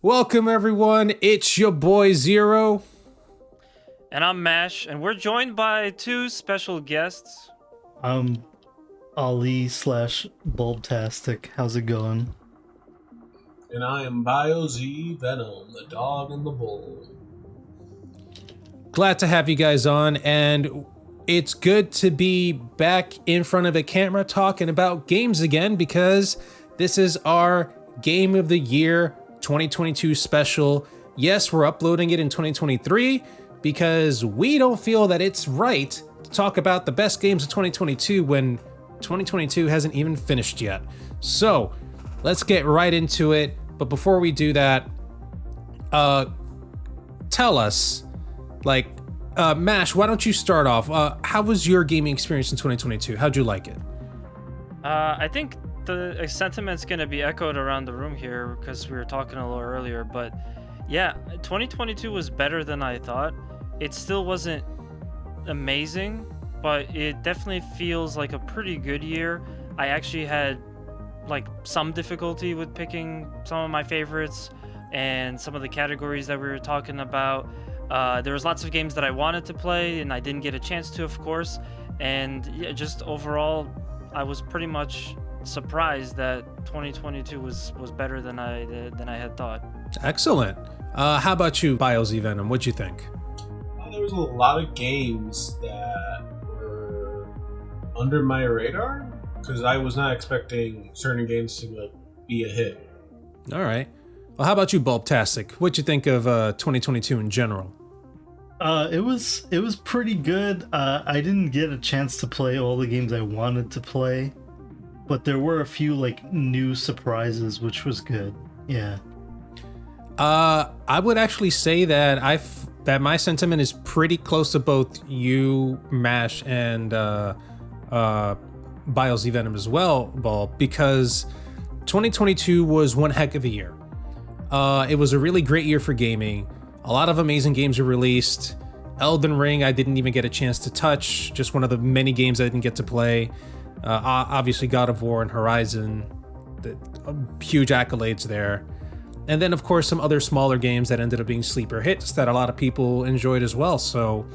Welcome everyone, it's your boy Zero. And I'm Mash, and we're joined by two special guests. I'm Ali / Bulbtastic. How's it going? And I am BioZVenom, the dog and the bull. Glad to have you guys on, and it's good to be back in front of a camera talking about games again, because this is our Game of the Year 2022 special. Yes, we're uploading it in 2023 because we don't feel that it's right to talk about the best games of 2022 when 2022 hasn't even finished yet. So let's get right into it. But before we do that, tell us, Mash, why don't you start off? How was your gaming experience in 2022? How'd you like it? I think the sentiment's going to be echoed around the room here because we were talking a little earlier. But yeah, 2022 was better than I thought. It still wasn't amazing, but it definitely feels like a pretty good year. I actually had some difficulty with picking some of my favorites and some of the categories that we were talking about. There was lots of games that I wanted to play and I didn't get a chance to, of course. And yeah, just overall, I was pretty much surprised that 2022 was better than I had thought. Excellent. How about you, BioZVenom? What'd you think? There was a lot of games that were under my radar because I was not expecting certain games to be a hit. All right. Well, how about you, Bulbtastic? What'd you think of 2022 in general? It was pretty good. I didn't get a chance to play all the games I wanted to play, but there were a few new surprises, which was good. Yeah. I would actually say that that my sentiment is pretty close to both you, Mash, and BioZVenom as well, Bulb, because 2022 was one heck of a year. It was a really great year for gaming. A lot of amazing games were released. Elden Ring, I didn't even get a chance to touch. Just one of the many games I didn't get to play. Obviously, God of War and Horizon, huge accolades there. And then, of course, some other smaller games that ended up being sleeper hits that a lot of people enjoyed as well. So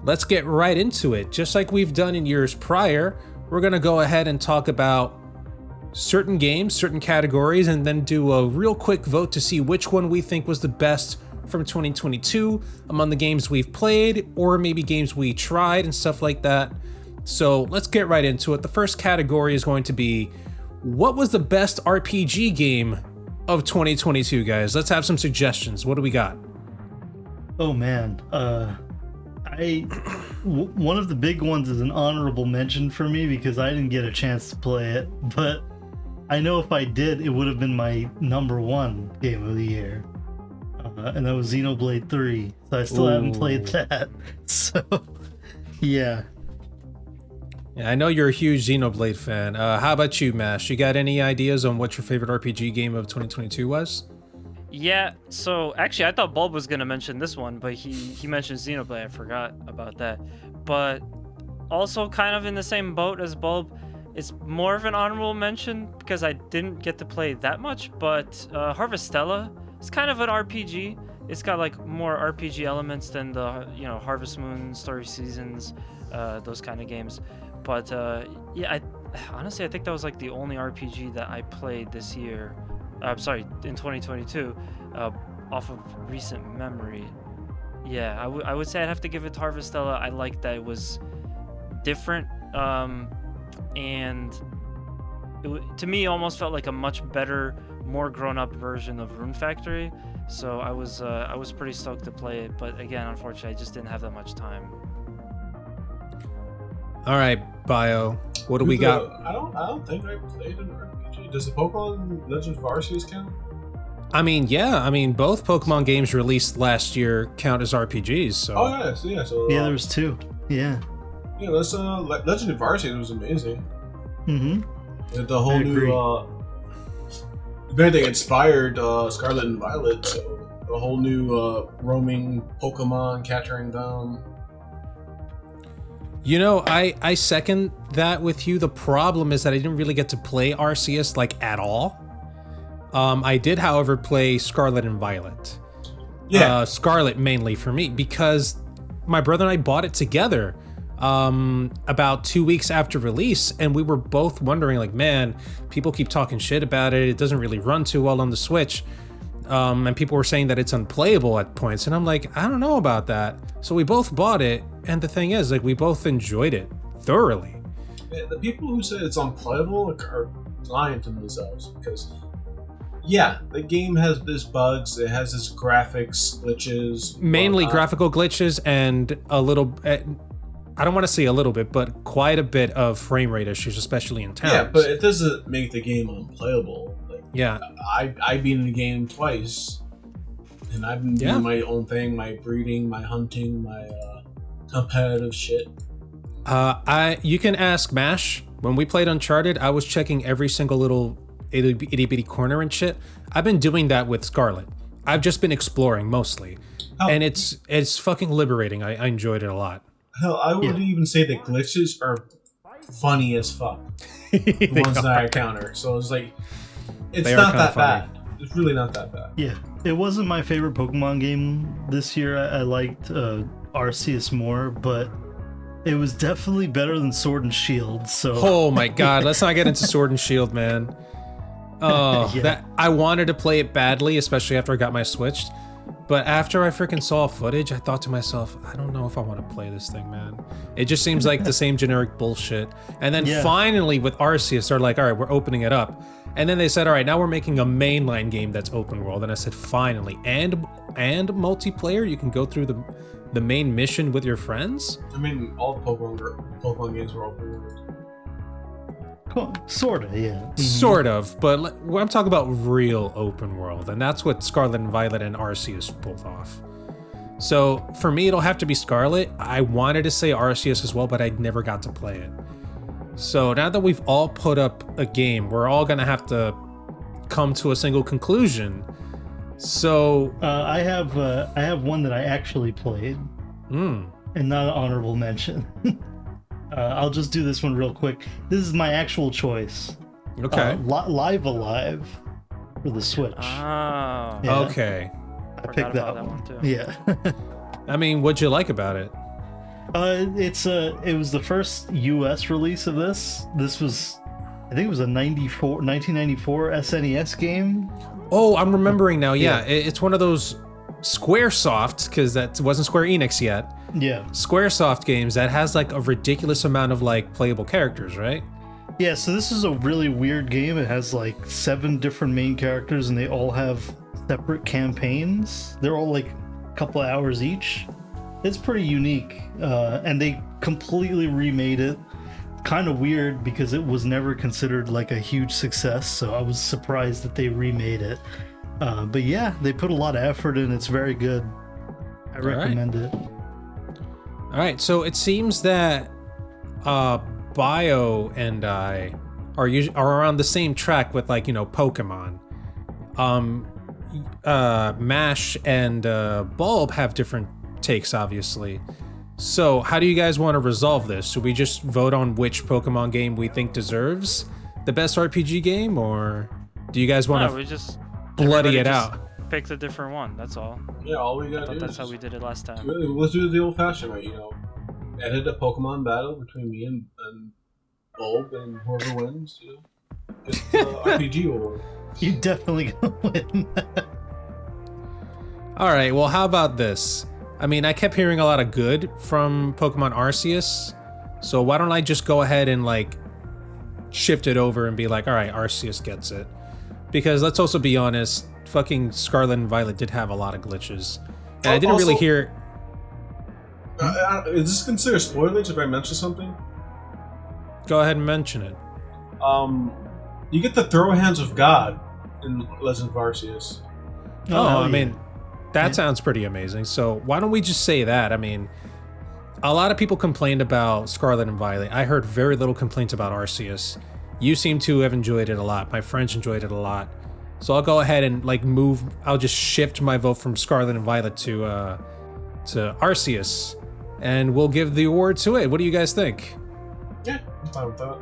let's get right into it. Just like we've done in years prior, we're going to go ahead and talk about certain games, certain categories, and then do a real quick vote to see which one we think was the best from 2022 among the games we've played, or maybe games we tried and stuff like that. So let's get right into it. The first category is going to be, what was the best RPG game of 2022, guys? Let's have some suggestions. What do we got? Oh man, one of the big ones is an honorable mention for me because I didn't get a chance to play it, but I know if I did, it would have been my #1 game of the year, and that was Xenoblade 3. So I still haven't played that. So yeah. Yeah, I know you're a huge Xenoblade fan. How about you, Mash? You got any ideas on what your favorite RPG game of 2022 was? Yeah, so actually I thought Bulb was going to mention this one, but he mentioned Xenoblade. I forgot about that. But also kind of in the same boat as Bulb, it's more of an honorable mention because I didn't get to play that much, but Harvestella is kind of an RPG. It's got more RPG elements than the Harvest Moon, Story Seasons, those kind of games. But yeah, honestly I think that was the only RPG that I played this year. I'm sorry, in 2022, off of recent memory. Yeah, I would say I'd have to give it to Harvestella. I liked that it was different, and to me, it almost felt like a much better, more grown-up version of Rune Factory. So I was pretty stoked to play it. But again, unfortunately, I just didn't have that much time. All right, Bio, what do we got? I don't think I played an RPG. Does the Pokemon Legends of Arceus count? I mean, yeah. I mean, both Pokemon games released last year count as RPGs. So. Oh yeah, so yeah, there was 2. Yeah. Yeah, that's Legend of Arceus was amazing. Mm-hmm. The whole new if anything inspired Scarlet and Violet, so the whole new roaming Pokemon, capturing them. You know, I second that with you. The problem is that I didn't really get to play Arceus like at all. I did, however, play Scarlet and Violet. Yeah. Scarlet mainly for me because my brother and I bought it together about 2 weeks after release, and we were both wondering, like, man, people keep talking shit about it. It doesn't really run too well on the Switch. And people were saying that it's unplayable at points, and I'm like, I don't know about that. So we both bought it, and the thing is, like, we both enjoyed it thoroughly. The people who say it's unplayable are lying to themselves because, yeah, the game has this bugs, it has its graphics glitches. Mainly graphical glitches and a little, I don't want to say a little bit, but quite a bit of frame rate issues, especially in towns. Yeah, but it doesn't make the game unplayable. Like, yeah. I've been in the game twice, and I've been doing my own thing, my breeding, my hunting, my competitive shit. You can ask Mash. When we played Uncharted, I was checking every single little itty bitty corner and shit. I've been doing that with Scarlet. I've just been exploring mostly, and it's fucking liberating. I enjoyed it a lot. Hell, I would even say the glitches are funny as fuck. The ones that I encounter. So it's like, it's not that bad. It's really not that bad. Yeah, it wasn't my favorite Pokemon game this year. I liked Arceus more, but it was definitely better than Sword and Shield. So, oh my god, let's not get into Sword and Shield, man. Oh, that I wanted to play it badly, especially after I got my Switch. But after I freaking saw footage, I thought to myself, I don't know if I want to play this thing, man. It just seems like the same generic bullshit. And then finally with Arceus, they're like, all right, we're opening it up. And then they said, all right, now we're making a mainline game that's open world. And I said, finally. And multiplayer, you can go through the main mission with your friends? I mean, all the Pokemon games were open world. Sort of, yeah. Mm-hmm. Sort of, but I'm talking about real open world, and that's what Scarlet and Violet and Arceus pulled off. So for me, it'll have to be Scarlet. I wanted to say Arceus as well, but I never got to play it. So now that we've all put up a game, we're all gonna have to come to a single conclusion. So I have one that I actually played, and not an honorable mention. I'll just do this one real quick. This is my actual choice. Okay. Live Alive for the Switch. Oh. Yeah. Okay. I picked that one too. Yeah. I mean, what'd you like about it? It was the first US release of this. This was, I think it was a 1994 SNES game. Oh, I'm remembering now. Yeah. It's one of those Squaresoft, because that wasn't Square Enix yet. Yeah. Squaresoft games that has like a ridiculous amount of like playable characters, right? Yeah, so this is a really weird game. It has like 7 different main characters and they all have separate campaigns. They're all like a couple of hours each. It's pretty unique. And they completely remade it. Kind of weird because it was never considered like a huge success, so I was surprised that they remade it. But yeah, they put a lot of effort in. It's very good. I recommend it. All right, so it seems that Bio and I are around the same track with, like, you know, Pokemon. Mash and Bulb have different takes, obviously. So how do you guys want to resolve this? Should we just vote on which Pokemon game we think deserves the best RPG game, or do you guys want we just bloody it out? Pick the different one, that's all. Yeah, all we gotta do That's how we did it last time. Let's do it the old-fashioned way, you know. Edit a Pokemon battle between me and Bulb, and whoever wins, you know, gets the RPG award. You definitely gonna win. All right, well, how about this? I mean, I kept hearing a lot of good from Pokemon Arceus, so why don't I just go ahead and, like, shift it over and be like, all right, Arceus gets it. Because let's also be honest, fucking Scarlet and Violet did have a lot of glitches. And I didn't really hear... Is this considered spoilers if I mention something? Go ahead and mention it. You get the throw hands of God in Legend of Arceus. I mean, that sounds pretty amazing. So why don't we just say that? I mean, a lot of people complained about Scarlet and Violet. I heard very little complaints about Arceus. You seem to have enjoyed it a lot. My friends enjoyed it a lot. So I'll go ahead and, like, I'll just shift my vote from Scarlet and Violet to Arceus. and we'll give the award to it. What do you guys think? Yeah, I'm fine with that.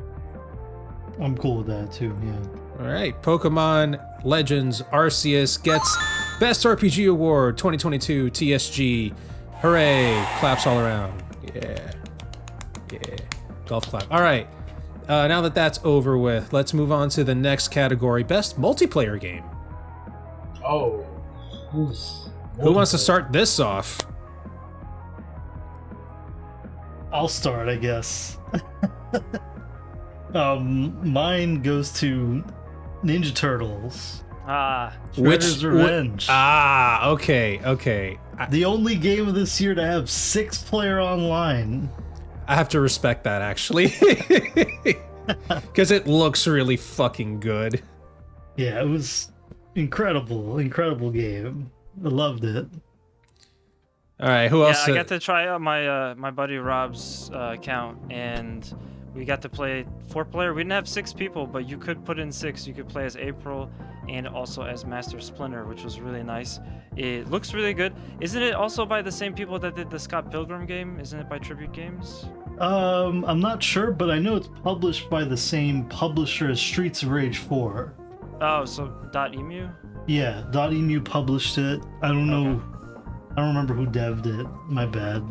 I'm cool with that too. Yeah. All right, Pokemon Legends Arceus gets Best RPG Award 2022 TSG. Hooray! Claps all around. Yeah. Golf clap. All right. Now that that's over with, let's move on to the next category: Best Multiplayer Game. Oh. Oof. Who wants to start this off? I'll start, I guess. Mine goes to Ninja Turtles. Shredder's Revenge. Okay. The only game of this year to have 6-player online. I have to respect that, actually. Because it looks really fucking good. Yeah, it was incredible game. I loved it. All right, who else? I got to try out my buddy Rob's account, and we got to play 4-player. We didn't have 6 people, but you could put in 6. You could play as April and also as Master Splinter, which was really nice. It looks really good. Isn't it also by the same people that did the Scott Pilgrim game? Isn't it by Tribute Games? I'm not sure, but I know it's published by the same publisher as Streets of Rage 4. Oh, so .emu? Yeah, .emu published it. I don't know. I don't remember who dev'd it. My bad.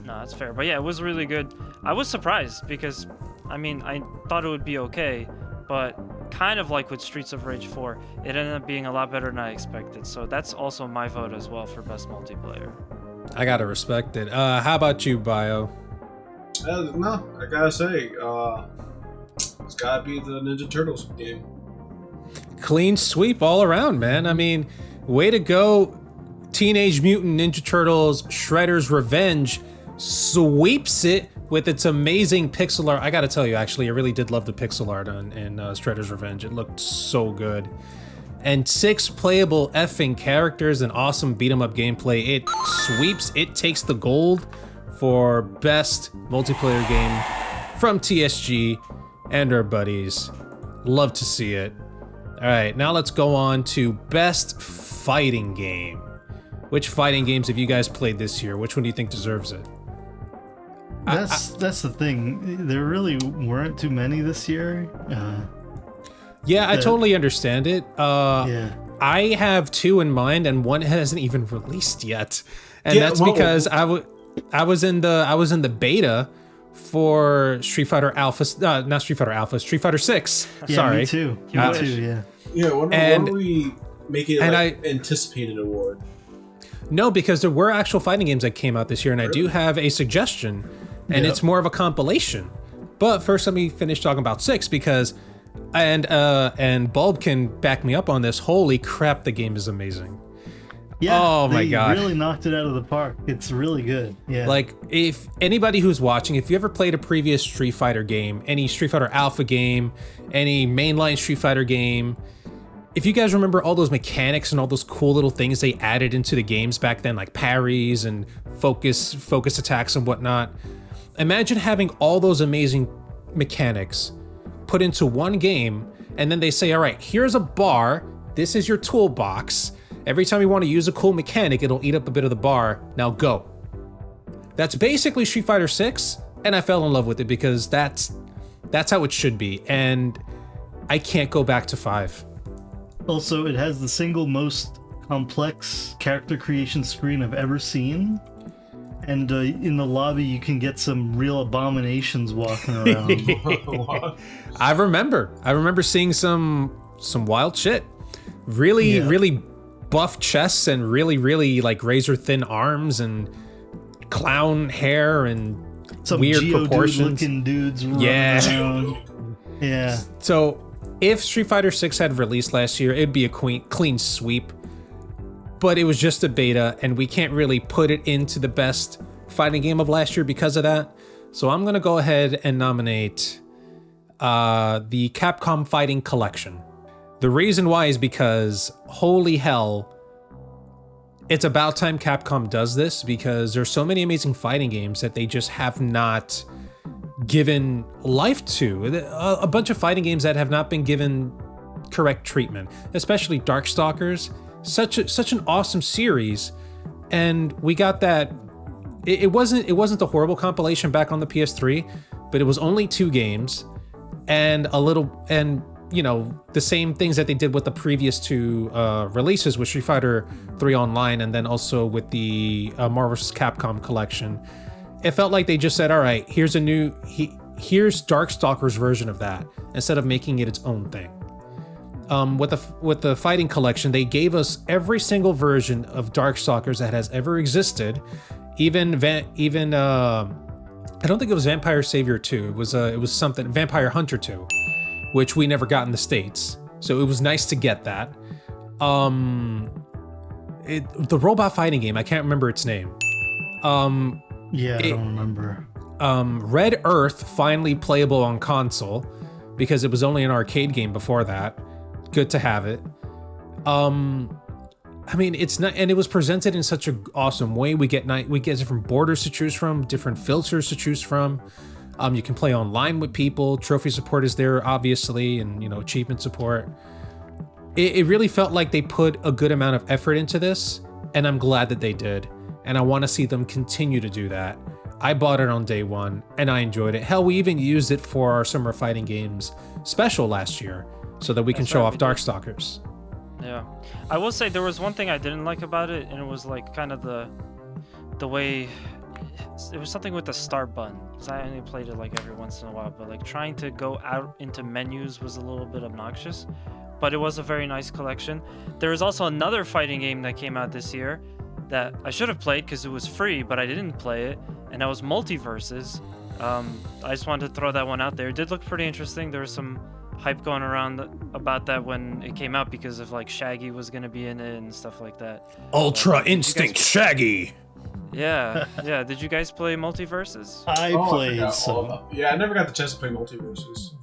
No, that's fair. But yeah, it was really good. I was surprised because, I mean, I thought it would be okay, but kind of like with Streets of Rage 4, it ended up being a lot better than I expected. So that's also my vote as well for best multiplayer. I gotta respect it. How about you, Bio? No, I gotta say, it's gotta be the Ninja Turtles game. Clean sweep all around, man. I mean, way to go. Teenage Mutant Ninja Turtles Shredder's Revenge sweeps it with its amazing pixel art. I gotta tell you, actually, I really did love the pixel art in Shredder's Revenge. It looked so good. And 6 playable effing characters and awesome beat-em-up gameplay. It sweeps, it takes the gold for best multiplayer game from TSG and our buddies. Love to see it. All right, now let's go on to best fighting game. Which fighting games have you guys played this year? Which one do you think deserves it? That's the thing. There really weren't too many this year. Yeah, I totally understand it. Yeah. I have 2 in mind, and one hasn't even released yet, and Yeah, that's because I was in the beta for Street Fighter Alpha, not Street Fighter Alpha, Street Fighter 6. Yeah, Sorry, me too. You Me wish. too. Yeah. Yeah, when And- do we make it like anticipated award? No, because there were actual fighting games that came out this year, and I do have a suggestion, and Yeah. it's more of a compilation. But first, let me finish talking about 6 because, and Bulb can back me up on this. Holy crap, the game is amazing. Yeah. Oh my God. They really knocked it out of the park. It's really good. Yeah. Like, if anybody who's watching, if you ever played a previous Street Fighter game, any Street Fighter Alpha game, any mainline Street Fighter game, if you guys remember all those mechanics and all those cool little things they added into the games back then, like parries and focus attacks and whatnot, imagine having all those amazing mechanics put into one game, and then they say, all right, here's a bar, this is your toolbox. Every time you want to use a cool mechanic, it'll eat up a bit of the bar. Now go. That's basically Street Fighter 6, and I fell in love with it because that's how it should be, and I can't go back to 5. Also, it has the single most complex character creation screen I've ever seen. And in the lobby, you can get some real abominations walking around. I remember seeing some wild shit. Really buff chests and really like razor thin arms and clown hair and Some weird Geodude proportions. looking dudes running Yeah. around. Yeah. So if Street Fighter 6 had released last year, it'd be a clean sweep. But it was just a beta, and we can't really put it into the best fighting game of last year because of that. So I'm gonna go ahead and nominate the Capcom Fighting Collection. The reason why is because, holy hell, it's about time Capcom does this, because there's so many amazing fighting games that they just have not given life to. A bunch of fighting games that have not been given correct treatment, especially Darkstalkers. Such an awesome series, and we got that it wasn't the horrible compilation back on the PS3, but it was only 2 games and the same things that they did with the previous 2 releases with Street Fighter 3 Online and then also with the Marvel vs. Capcom collection. It felt like they just said, all right, here's Darkstalker's version of that, instead of making it its own thing. With the fighting collection, they gave us every single version of Darkstalkers that has ever existed. Even I don't think it was Vampire Savior 2. It was something Vampire Hunter 2, which we never got in the States. So it was nice to get that. The robot fighting game, I can't remember its name. I don't remember. Red Earth finally playable on console because it was only an arcade game before that. Good to have it. I mean, it's not, and it was presented in such an awesome way. We get different borders to choose from, different filters to choose from. You can play online with people. Trophy support is there, obviously, and achievement support. It really felt like they put a good amount of effort into this, and I'm glad that they did. And I want to see them continue to do that. I bought it on day one, and I enjoyed it. Hell, we even used it for our Summer Fighting Games special last year, so that we can show off Darkstalkers. Yeah, I will say there was one thing I didn't like about it, and it was like kind of the way it was something with the start button. Because I only played it like every once in a while, but like trying to go out into menus was a little bit obnoxious. But it was a very nice collection. There was also another fighting game that came out this year that I should have played because it was free, but I didn't play it, and that was Multiverses. I just wanted to throw that one out there. It did look pretty interesting. There was some hype going around about that when it came out because of like Shaggy was going to be in it and stuff like that. Ultra Instinct Shaggy. Yeah. Did you guys play Multiverses? I played some. Yeah, I never got the chance to play Multiverses.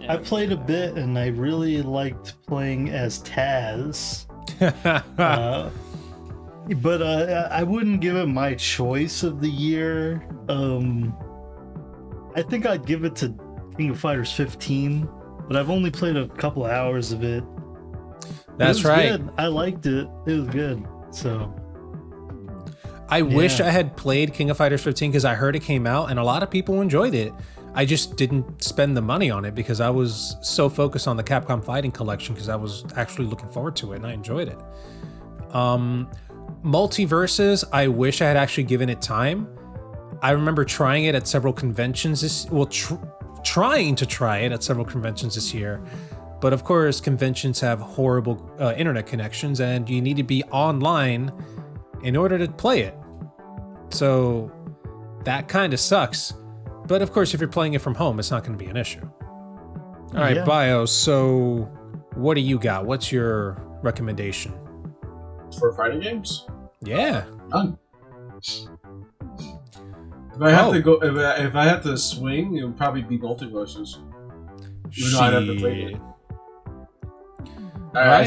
I played a bit, and I really liked playing as Taz. But I wouldn't give it my choice of the year. I think I'd give it to King of Fighters 15, but I've only played a couple of hours of it. That's right. Good. I liked it. It was good. So I wish I had played King of Fighters 15 because I heard it came out and a lot of people enjoyed it. I just didn't spend the money on it because I was so focused on the Capcom Fighting Collection because I was actually looking forward to it and I enjoyed it. Multiverses, I wish I had actually given it time. I remember trying it at several conventions trying to try it at several conventions this year. But of course, conventions have horrible internet connections and you need to be online in order to play it. So that kind of sucks. But of course, if you're playing it from home, it's not going to be an issue. All right, Bio, so what do you got? What's your recommendation? For fighting games? Yeah. None. If I have to go, if I have to swing, it would probably be Multiverses. Even though I'd have to play it. I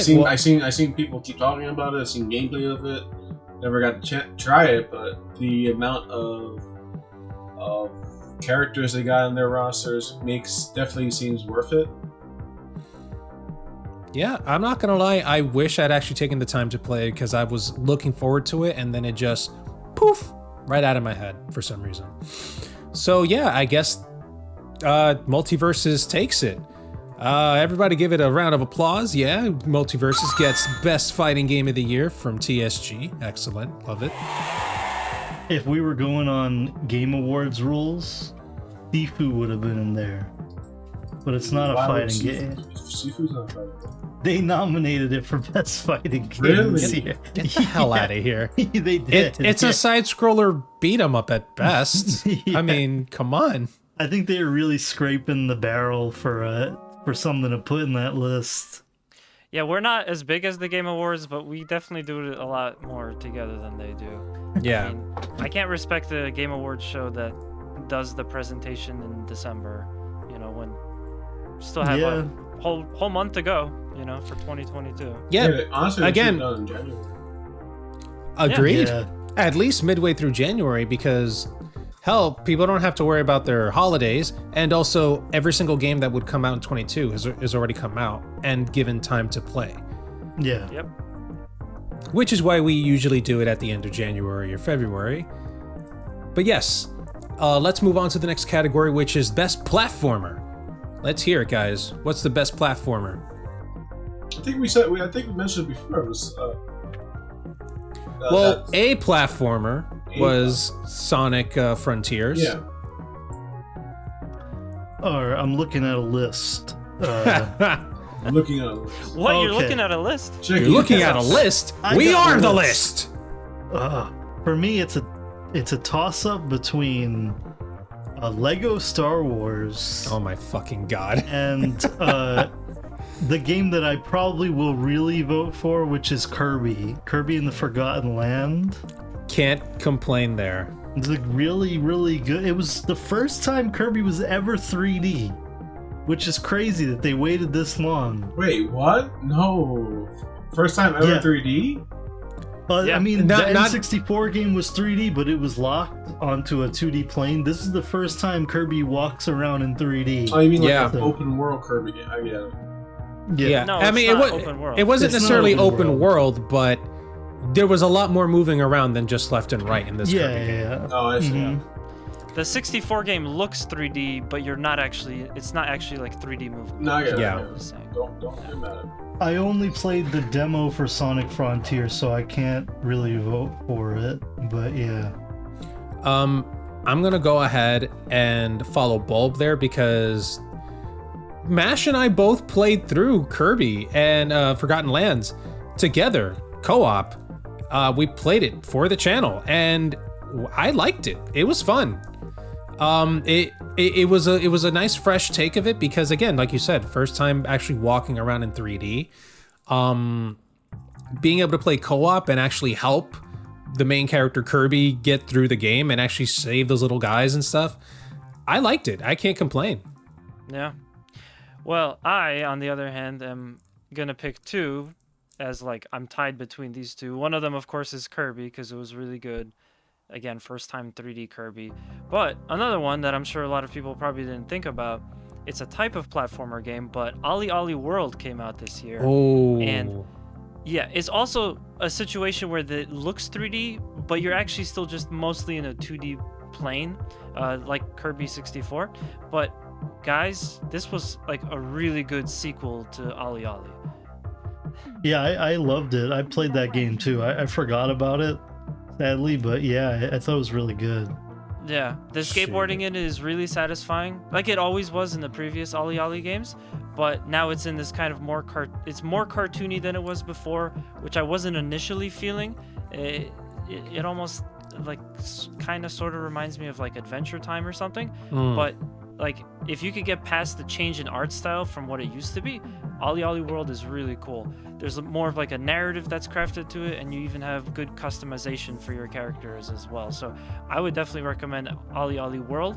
seen people keep talking about it. I've seen gameplay of it. Never got to try it, but the amount of characters they got in their rosters definitely seems worth it. Yeah, I'm not gonna lie. I wish I'd actually taken the time to play it because I was looking forward to it, and then it just poof right out of my head for some reason. So yeah, I guess Multiverses takes it. Everybody give it a round of applause. Yeah, Multiverses gets Best Fighting Game of the Year from TSG. Excellent, love it. If we were going on Game Awards rules, Sifu would have been in there. But it's not a fighting game. Sifu's not a fighting game. They nominated it for Best Fighting Game this year. Get the hell out of here. They did. It's a side-scroller beat-em up at best. I mean, come on. I think they were really scraping the barrel for something to put in that list. Yeah, we're not as big as the Game Awards, but we definitely do it a lot more together than they do. Yeah. I mean, I can't respect the Game Awards show that does the presentation in December, when we still have a whole month to go, for 2022. Yeah, honestly, again, done in January. Agreed. Yeah. At least midway through January, because hell, people don't have to worry about their holidays, and also every single game that would come out in 22 has already come out and given time to play. Yeah. Yep. Which is why we usually do it at the end of January or February. But yes, let's move on to the next category, which is best platformer. Let's hear it, guys. What's the best platformer? I think we mentioned it before. It was. Well, a platformer was Sonic Frontiers. Yeah. Or I'm looking at a list. I'm looking at a list. What? You're Okay. looking at a list? You're looking at a list. I We got are a the list. list. For me, it's a toss-up between Lego Star Wars Oh my fucking god. and the game that I probably will really vote for, which is Kirby and the Forgotten Land. Can't complain there. It's like really, really good. It was the first time Kirby was ever 3D, which is crazy that they waited this long. Wait, what? No. First time ever Yeah. 3D? Yeah. I mean, Not- the not- N64 game was 3D, but it was locked onto a 2D plane. This is the first time Kirby walks around in 3D. Oh, you mean like Yeah. an open world Kirby game? I get it. Yeah. No, I it's mean, not it, open world. it wasn't It's not necessarily open open world, but there was a lot more moving around than just left and right in this Yeah, Kirby game. yeah. Oh, I see. Mhm. The 64 game looks 3D, but you're not actually. It's not actually like 3D movement. No, I get it. Yeah. I get it. Don't get mad at me. I only played the demo for Sonic Frontier, so I can't really vote for it. But yeah. I'm gonna go ahead and follow Bulb there because Mash and I both played through Kirby and Forgotten Lands together, co-op. We played it for the channel, and I liked it. It was fun. It was a nice fresh take of it because, again, like you said, first time actually walking around in 3D. Being able to play co-op and actually help the main character Kirby get through the game and actually save those little guys and stuff. I liked it. I can't complain. Yeah. Well, I, on the other hand, am gonna pick two, as like I'm tied between these two. One of them, of course, is Kirby because it was really good. Again, first time 3D Kirby. But another one that I'm sure a lot of people probably didn't think about. It's a type of platformer game, but Ollie Ollie World came out this year. Oh. And yeah, it's also a situation where it looks 3D, but you're actually still just mostly in a 2D plane, like Kirby 64. But guys, this was like a really good sequel to Ollie Ollie. Yeah, I loved it. I played that game too. I forgot about it, sadly, but yeah, I thought it was really good. Yeah, the skateboarding in it is really satisfying, like it always was in the previous Ollie Ollie games, but now it's in this kind of it's more cartoony than it was before, which I wasn't initially feeling. It almost like kind of sort of reminds me of like Adventure Time or something, but like if you could get past the change in art style from what it used to be, Ollie Ollie World is really cool. There's more of like a narrative that's crafted to it, and you even have good customization for your characters as well. So I would definitely recommend Ollie Ollie World,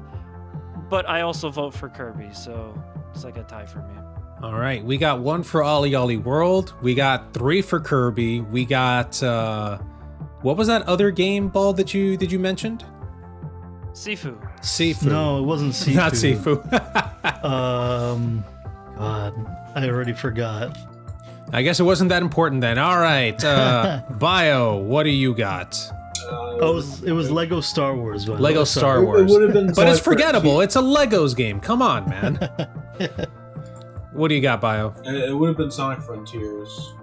but I also vote for Kirby, so it's like a tie for me. All right, we got one for Ollie Ollie World. We got 3 for Kirby. We got what was that other game, Ball, that you mentioned? Sifu. Sifu. No, it wasn't Sifu. Not Sifu. God, I already forgot. I guess it wasn't that important then. All right, Bio, what do you got? Oh, it was Lego Star Wars. But Lego Star It Wars. would have been But it's Sonic forgettable. It's a Legos game. Come on, man. What do you got, Bio? It would have been Sonic Frontiers.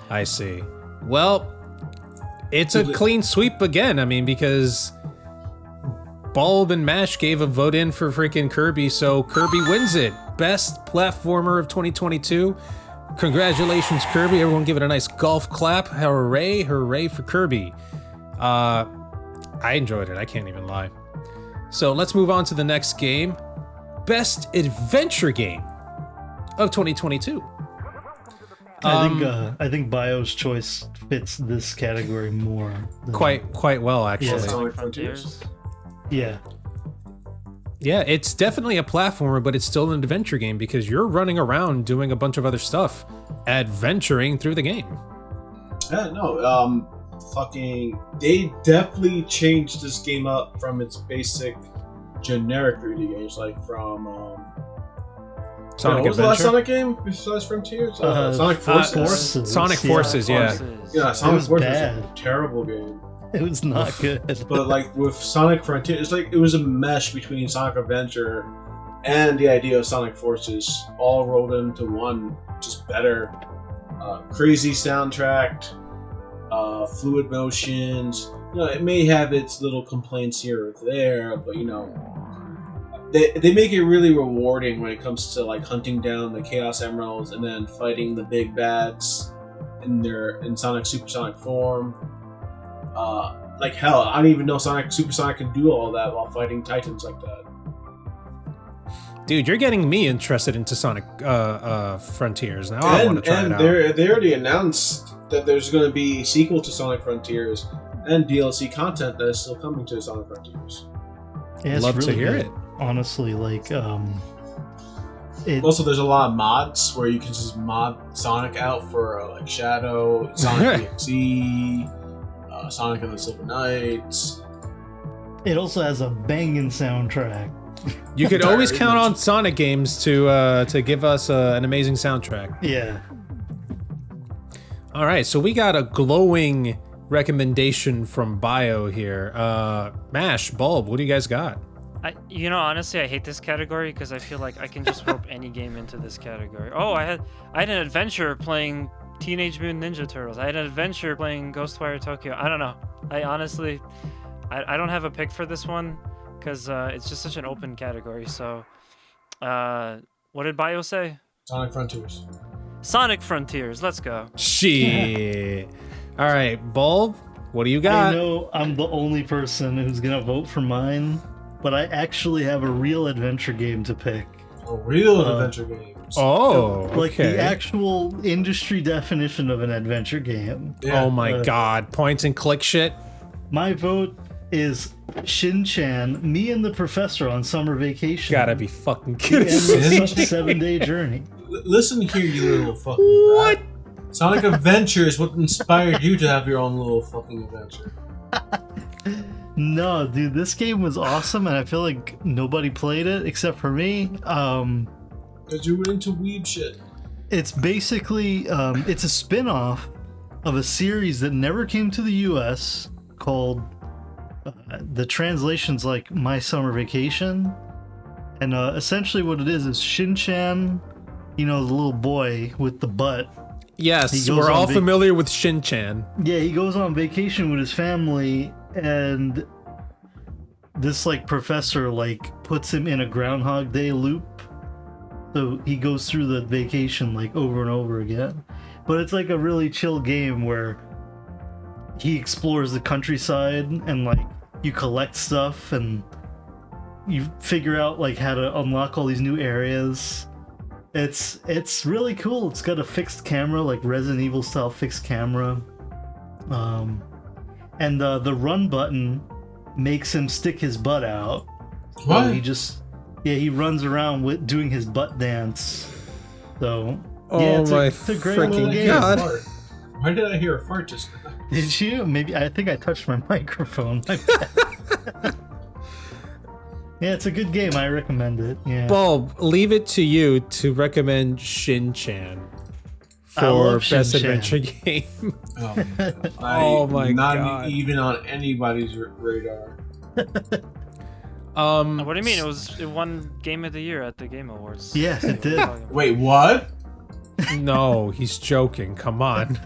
I see. Well, it's a clean sweep again. I mean, because Bulb and Mash gave a vote in for freaking Kirby, so Kirby wins it. Best platformer of 2022. Congratulations, Kirby. Everyone give it a nice golf clap. Hooray, hooray for Kirby. I enjoyed it. I can't even lie. So let's move on to the next game. Best adventure game of 2022. I think Bio's choice fits this category more. Quite well, actually. Yeah. Sonic Frontiers. Yeah. Yeah, it's definitely a platformer, but it's still an adventure game because you're running around doing a bunch of other stuff, adventuring through the game. Yeah, no, they definitely changed this game up from its basic generic 3D games, like from Sonic what was the last Adventure? Sonic game besides Frontiers? Sonic Forces. Sonic Forces, yeah. Yeah, It Sonic was Forces bad. was a terrible game. It was not good. But like with Sonic Frontier, it's like it was a mesh between Sonic Adventure and the idea of Sonic Forces, all rolled into one, just better. Crazy soundtrack, fluid motions. You know, it may have its little complaints here or there, but you know, they make it really rewarding when it comes to like hunting down the Chaos Emeralds and then fighting the big bads in Sonic Supersonic form. Like hell, I didn't even know Sonic Supersonic could do all that while fighting Titans like that. Dude, you're getting me interested into Sonic Frontiers. Now I want to try it out. They already announced that there's going to be a sequel to Sonic Frontiers and DLC content that is still coming to Sonic Frontiers. Yeah, it's Love really to hear good. it. Honestly, like Also, there's a lot of mods where you can just mod Sonic out for like Shadow, Sonic DXE, Sonic and the Silver Knights. it also has a banging soundtrack. You could always count on Sonic games to give us an amazing soundtrack. Yeah. All right, so we got a glowing recommendation from Bio here. Mash, Bulb, what do you guys got? Honestly, I hate this category because I feel like I can just rope any game into this category. Oh, I had an adventure playing Teenage Mutant Ninja Turtles. I had an adventure playing Ghostwire Tokyo. I don't know. I honestly, I don't have a pick for this one because it's just such an open category. So, what did Bio say? Sonic Frontiers. Sonic Frontiers. Let's go. Shit. All right, Bulb, what do you I got? know I'm the only person who's gonna vote for mine, but I actually have a real adventure game to pick. A real adventure games. Oh, Like okay. the actual industry definition of an adventure game. Yeah. Oh my god, point and click shit. My vote is Shin-Chan, Me and the Professor on Summer Vacation. Gotta be fucking The kidding. endless 7-day journey. Listen here, you little fucking What? brat. Sonic Adventure is what inspired you to have your own little fucking adventure. No, dude, this game was awesome, and I feel like nobody played it except for me. Because you were into weeb shit. It's basically it's a spin-off of a series that never came to the US called the translation's like My Summer Vacation, and essentially what it is Shin-Chan, you know, the little boy with the butt. Yes, He goes we're on all familiar with Shin-Chan. Yeah, he goes on vacation with his family, and this like professor like puts him in a Groundhog Day loop. So he goes through the vacation like over and over again. But it's like a really chill game where he explores the countryside and like you collect stuff and you figure out like how to unlock all these new areas. It's really cool. It's got a fixed camera, like Resident Evil style fixed camera. And the run button makes him stick his butt out. What? So he runs around with doing his butt dance. So Oh yeah, my it's a great little freaking game. god. Why did I hear a fart just now? Did you? Maybe I think I touched my microphone. My bad. Yeah, it's a good game. I recommend it. Yeah. Bulb, leave it to you to recommend Shin-Chan I for love best Shin-Chan. adventure game. Oh my not God. even on anybody's radar. What do you mean? It won Game of the Year at the Game Awards. Yes, it did. Wait, what? No, he's joking. Come on.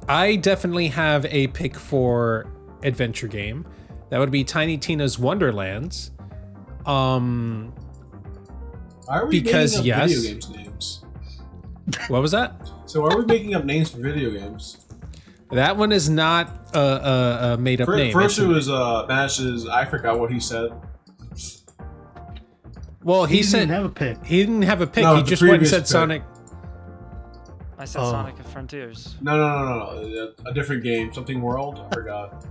I definitely have a pick for adventure game. That would be Tiny Tina's Wonderlands. Why are we Because, making up yes. video games names? What was that? So why are we making up names for video games? That one is not a made up name. First It's it was Mash's, I forgot what he said. well, He he didn't said have a pick. he didn't have a pick. No, he the just went and previous said pick. Sonic. I said Oh. Sonic and Frontiers. No. A different game. Something World? I forgot.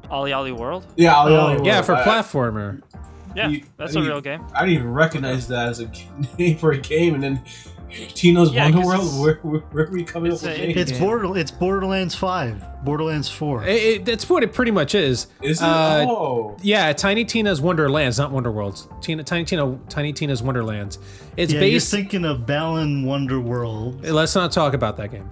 Ollie Ollie World? Yeah, Oh, Yeah, for I, platformer. Yeah, You- that's I a need- real game. I didn't even recognize that as a name for a game, and then Tino's Yeah, 'cause Wonderworld? Where are we coming it's up with a- names? It's Borderlands 5, Borderlands 4. That's what it pretty much is. Is it? Yeah, Tiny Tina's Wonderlands, not Wonderworlds. Tiny Tina's Wonderlands. It's Yeah, based. you're thinking of Balan Wonderworld. Let's not talk about that game.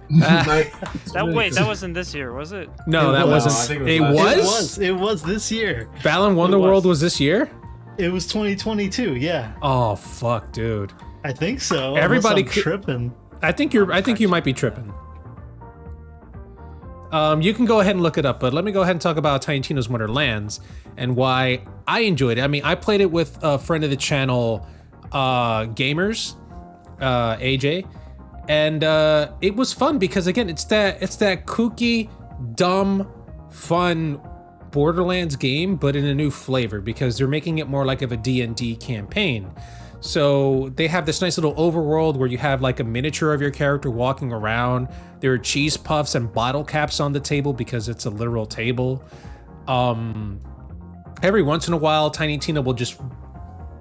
That wasn't this year, was it? No, It that was. wasn't. I think It it was last was. It was this year. Balan Wonderworld was this year. It was 2022. Yeah, Oh fuck, dude. I think so. Everybody unless I'm tripping. I think you might be tripping. You can go ahead and look it up, but let me go ahead and talk about Tiny Tina's Wonderlands and why I enjoyed it. I mean, I played it with a friend of the channel, Gamers, AJ, and it was fun because again, it's that kooky, dumb, fun Borderlands game, but in a new flavor because they're making it more like of a D&D campaign. So they have this nice little overworld where you have like a miniature of your character walking around. There are cheese puffs and bottle caps on the table because it's a literal table. Every once in a while, Tiny Tina will just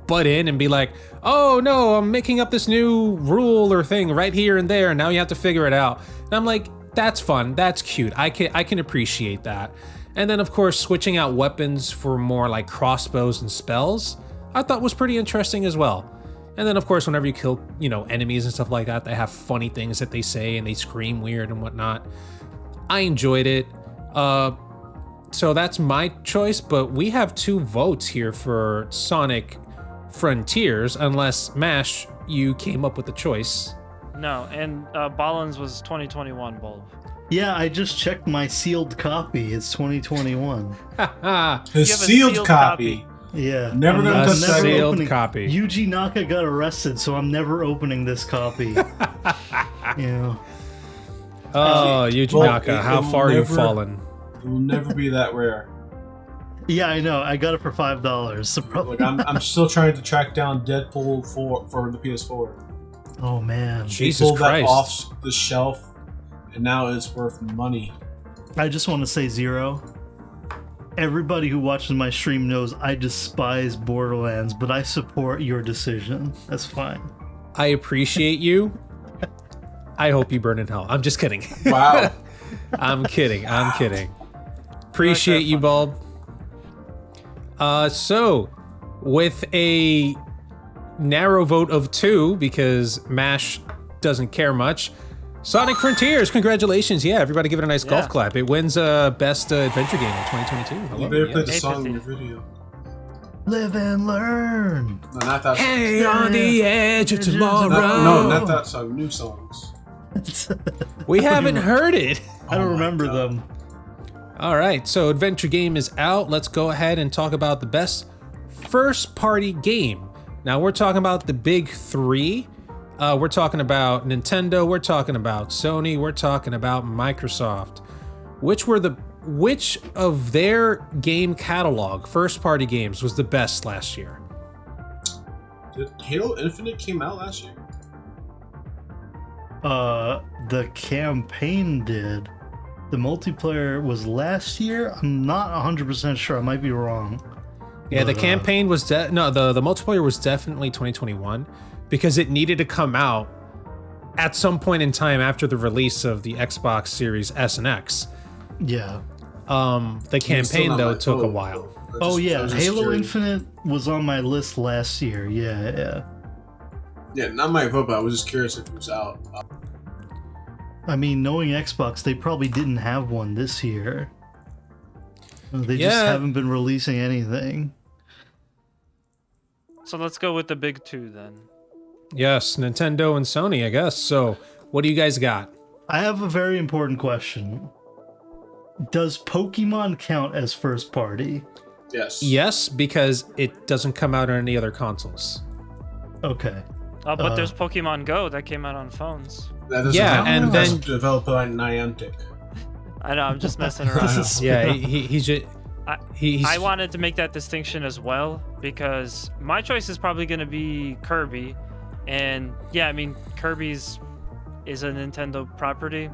butt in and be like, oh no, I'm making up this new rule or thing right here and there, and now you have to figure it out. And I'm like, that's fun, that's cute. I can appreciate that. And then of course, switching out weapons for more like crossbows and spells, I thought was pretty interesting as well. And then of course, whenever you kill, enemies and stuff like that, they have funny things that they say and they scream weird and whatnot. I enjoyed it. So that's my choice, but we have 2 votes here for Sonic Frontiers, unless MASH, you came up with the choice. No, and Balan's was 2021 Bulb. Yeah, I just checked my sealed copy. It's 2021. Haha. The You have a sealed sealed copy. Yeah. Never gonna A touch that. sealed copy. Yuji Naka got arrested, so I'm never opening this copy. Oh, Yuji Well, Naka, how it will far you've never- fallen. It will never be that rare. Yeah, I know. I got it for $5. So probably. Like I'm still trying to track down Deadpool 4 for the PS4. Oh man. They Jesus pulled that Christ. off the shelf, and now it's worth money. I just want to say Zero. Everybody who watches my stream knows I despise Borderlands, but I support your decision. That's fine. I appreciate you. I hope you burn in hell. I'm just kidding. Wow. I'm kidding. Appreciate you, Bulb. So, with a narrow vote of 2, because MASH doesn't care much, Sonic Frontiers, congratulations. Yeah, everybody give it a nice golf clap. It wins Best Adventure Game in 2022. You Hello. better Yeah. play the song in 850. your video. Live and learn. No, not that song. Hey, on the edge of tomorrow. No, not that song. New songs. We haven't heard it. I don't Oh my remember God. them. All right, so Adventure Game is out. Let's go ahead and talk about the best first-party game. Now, we're talking about the big 3. We're talking about Nintendo, we're talking about Sony, we're talking about Microsoft. Which of their game catalog, first-party games, was the best last year? Did Halo Infinite came out last year? The campaign did. The multiplayer was last year. I'm not 100% sure. I might be wrong. Yeah, the But, campaign was the multiplayer was definitely 2021 because it needed to come out at some point in time after the release of the Xbox Series S and X. Yeah. The It's still campaign not though my took a vote. while. Oh I yeah, was just Halo curious. Infinite was on my list last year. Yeah. Yeah, not my vote, but I was just curious if it was out. I mean, knowing Xbox, they probably didn't have one this year. They just Yeah. haven't been releasing anything. So let's go with the big 2 then. Yes, Nintendo and Sony, I guess. So, what do you guys got? I have a very important question. Does Pokemon count as first party? Yes. Yes, because it doesn't come out on any other consoles. Okay. But there's Pokemon Go that came out on phones. That doesn't Yeah, count. and That's then- developed by Niantic. I know, I'm just messing around. This is Yeah, he's just he's I wanted to make that distinction as well because my choice is probably going to be Kirby, and yeah, I mean Kirby's is a Nintendo property.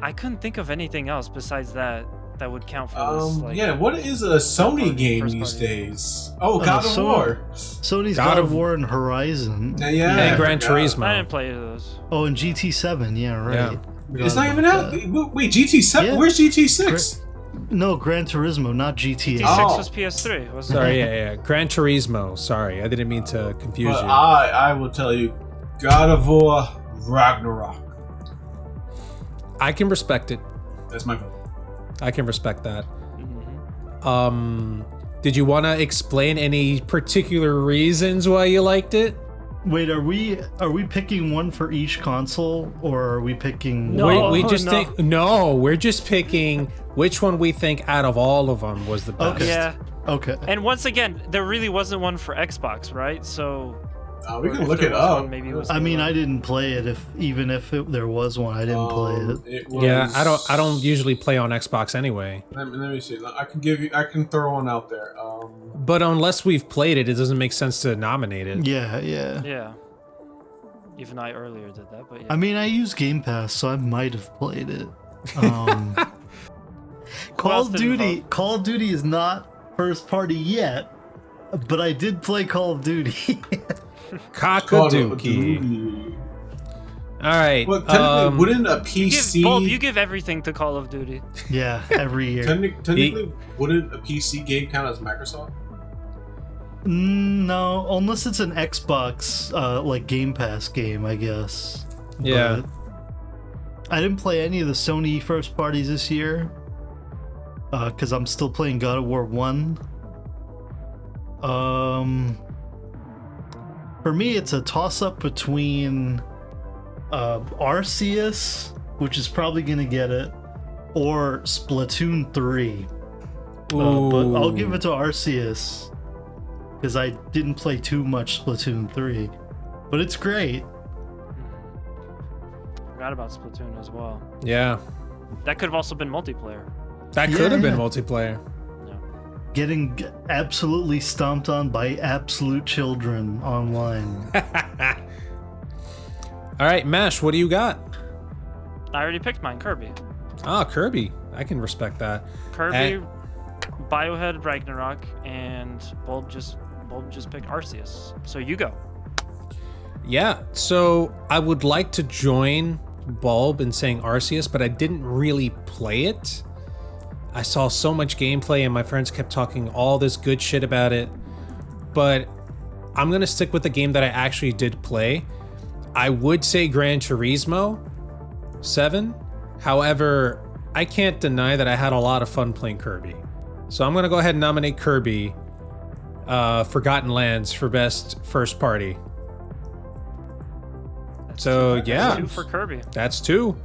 I couldn't think of anything else besides that would count for this. Like, Yeah, what is a Sony party, game first these party. days? Oh, God of so- War. Sony's God God of- of War and Horizon. Yeah, and I Gran forgot. Turismo. I didn't play either of those. Oh, and GT7. Yeah, right. It's not Forgot even about out. that. Wait, GT7? Yeah. Where's GT6? No, Gran Turismo, not GTA. T6 Oh. was PS3. Wasn't Sorry, it? yeah. Gran Turismo. Sorry, I didn't mean to confuse But you. I will tell you, God of War Ragnarok. I can respect it. That's my vote. I can respect that. Mhm. Did you want to explain any particular reasons why you liked it? Wait, are we picking one for each console, or are we picking? No. we just no. think no. We're just picking which one we think out of all of them was the best. Okay. Yeah. Okay. And once again, there really wasn't one for Xbox, right? So We or can if look there it was up. one, maybe it was I the mean, one. I didn't play it. Even if there was one, I didn't play it. It was, Yeah, I don't usually play on Xbox anyway. Let me see. I can throw one out there. But unless we've played it, it doesn't make sense to nominate it. Yeah, yeah. Yeah. Even I earlier did that, but yeah. I mean, I use Game Pass, so I might have played it. Call else of didn't Duty. vote? Call of Duty is not first party yet, but I did play Call of Duty. Cockadookey. All right. Well, technically, wouldn't a you PC? give, Bulb, you give everything to Call of Duty. Yeah, every year. Technically, wouldn't a PC game count as Microsoft? No, unless it's an Xbox, like Game Pass game, I guess. Yeah. But I didn't play any of the Sony first parties this year, because I'm still playing God of War 1. For me, it's a toss-up between Arceus, which is probably gonna get it, or Splatoon 3. But I'll give it to Arceus because I didn't play too much Splatoon 3, but it's great. Forgot about Splatoon as well. Yeah. That could have also been multiplayer. That could have been Yeah. multiplayer. Getting absolutely stomped on by absolute children online. All right, Mash, what do you got? I already picked mine, Kirby. Ah, Kirby. I can respect that. Kirby, Biohead, Ragnarok, and Bulb just picked Arceus. So you go. Yeah, so I would like to join Bulb in saying Arceus, but I didn't really play it. I saw so much gameplay and my friends kept talking all this good shit about it. But I'm going to stick with the game that I actually did play. I would say Gran Turismo 7. However, I can't deny that I had a lot of fun playing Kirby. So I'm going to go ahead and nominate Kirby, Forgotten Lands for best first party. So yeah, 2 for Kirby. that's 2.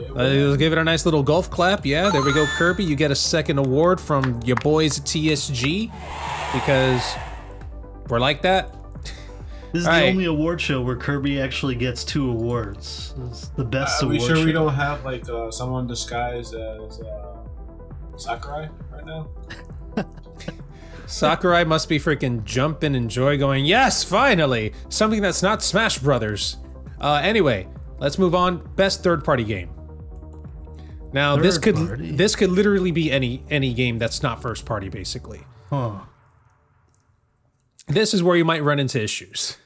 Let's give it a nice little golf clap. Yeah, there we go, Kirby. You get a second award from your boys at TSG because we're like that. This is All the right. only award show where Kirby actually gets 2 awards. It's the best Are we award sure show. we don't have like someone disguised as Sakurai right now? Sakurai must be freaking jumping and joy going, yes, finally! Something that's not Smash Brothers. Anyway, let's move on. Best third-party game. Now, this Third party. could literally be any game that's not first party, basically. Huh. This is where you might run into issues.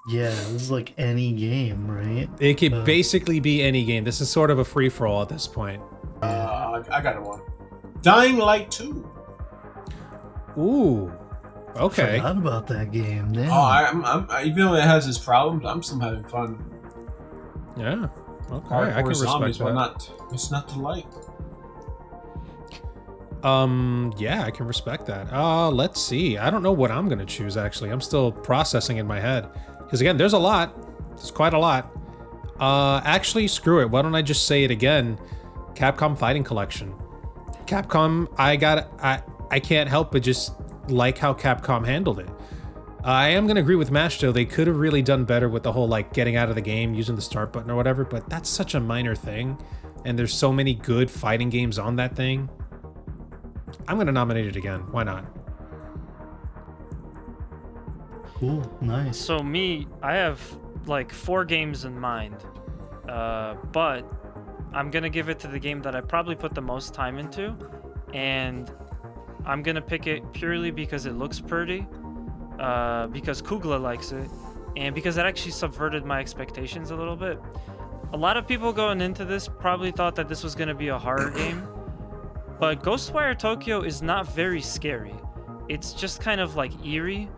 Yeah, this is like any game, right? It could basically be any game. This is sort of a free-for-all at this point. I got one. Dying Light 2. Ooh. Okay. Forgot about that game. Damn. Oh, I'm even though it has its problems, I'm still having fun. Yeah. Okay. Hardcore I can zombies, respect but that. it's not the light. Yeah, I can respect that. Let's see. I don't know what I'm gonna choose actually. I'm still processing in my head. Because again, there's a lot. There's quite a lot. Actually, screw it. Why don't I just say it again? Capcom Fighting Collection. Capcom, I can't help but just like how Capcom handled it. I am gonna agree with Mash though. They could have really done better with the whole like getting out of the game using the start button or whatever, but that's such a minor thing. And there's so many good fighting games on that thing. I'm gonna nominate it again. Why not? Cool. Nice. So me, I have like 4 games in mind, but I'm gonna give it to the game that I probably put the most time into, and I'm gonna pick it purely because it looks pretty. because Kugla likes it, and because it actually subverted my expectations a little bit. A lot of people going into this probably thought that this was going to be a horror game, but Ghostwire Tokyo is not very scary. It's just kind of like eerie.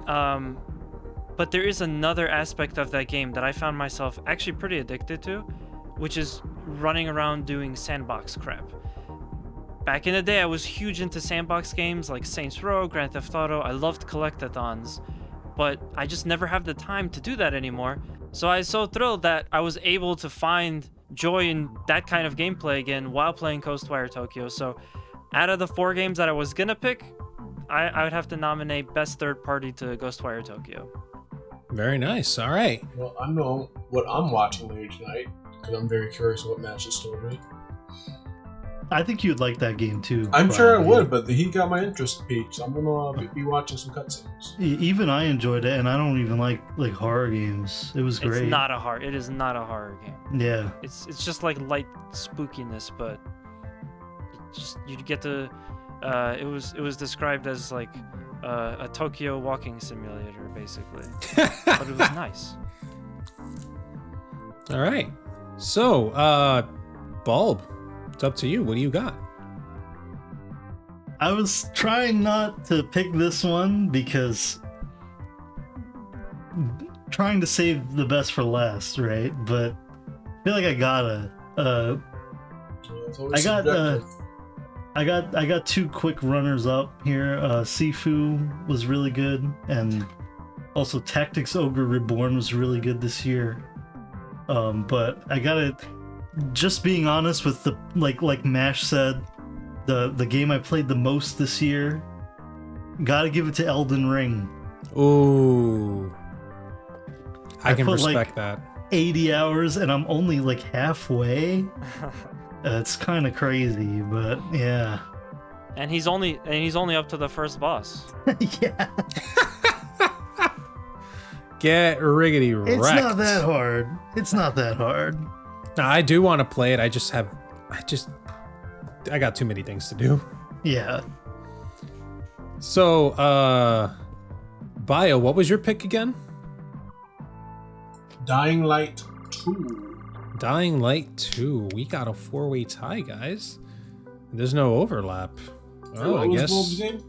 But there is another aspect of that game that I found myself actually pretty addicted to, which is running around doing sandbox crap. Back in the day, I was huge into sandbox games like Saints Row, Grand Theft Auto. I loved collectathons, but I just never have the time to do that anymore. So I was so thrilled that I was able to find joy in that kind of gameplay again while playing Ghostwire Tokyo. So out of the 4 games that I was gonna pick, I would have to nominate Best Third Party to Ghostwire Tokyo. Very nice. All right. Well, I know what I'm watching later tonight because I'm very curious what Matt just told me. I think you'd like that game too. I'm sure I would, but he got my interest peaked, so I'm gonna be watching some cutscenes. Even I enjoyed it, and I don't even like horror games. It was great. It is not a horror game. Yeah. It's just like light spookiness, but you get to. It was described as like a Tokyo walking simulator, basically. But it was nice. All right. So, Bulb, it's up to you. What do you got? I was trying not to pick this one because trying to save the best for last, right? But I feel like I gotta. I got 2 quick runners up here. Sifu was really good, and also Tactics Ogre Reborn was really good this year. But I gotta, just being honest with the like Mash said, the game I played the most this year, gotta give it to Elden Ring. Ooh, I can put, respect like, that. 80 hours, and I'm only like halfway. It's kind of crazy, but yeah. And he's only up to the first boss. Yeah. Get riggedy wrecked. It's not that hard. It's not that hard. No, I do want to play it. I got too many things to do. Yeah. So, Bio, what was your pick again? Dying Light 2. Dying Light 2. We got a 4-way tie, guys. There's no overlap. Oh, I guess. Bulb's name?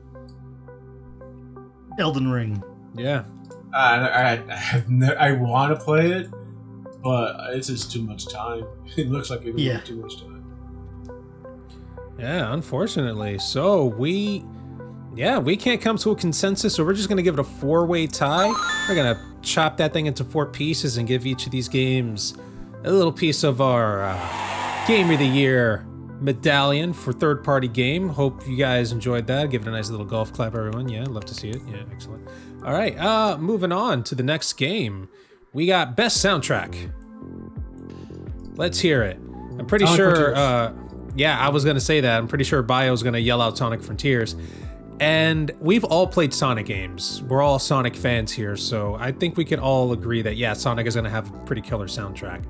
Elden Ring. Yeah. I want to play it, but it's just too much time. It looks like it would be too much time. Yeah, unfortunately. So we can't come to a consensus, so we're just going to give it a 4-way tie. We're going to chop that thing into 4 pieces and give each of these games a little piece of our Game of the Year medallion for third-party game. Hope you guys enjoyed that. Give it a nice little golf clap, everyone. Yeah, love to see it. Yeah, excellent. All right, moving on to the next game. We got Best Soundtrack. Let's hear it. I'm pretty sure... yeah, I was going to say that. I'm pretty sure Bio's going to yell out Sonic Frontiers. And we've all played Sonic games. We're all Sonic fans here, so I think we can all agree that, yeah, Sonic is going to have a pretty killer soundtrack.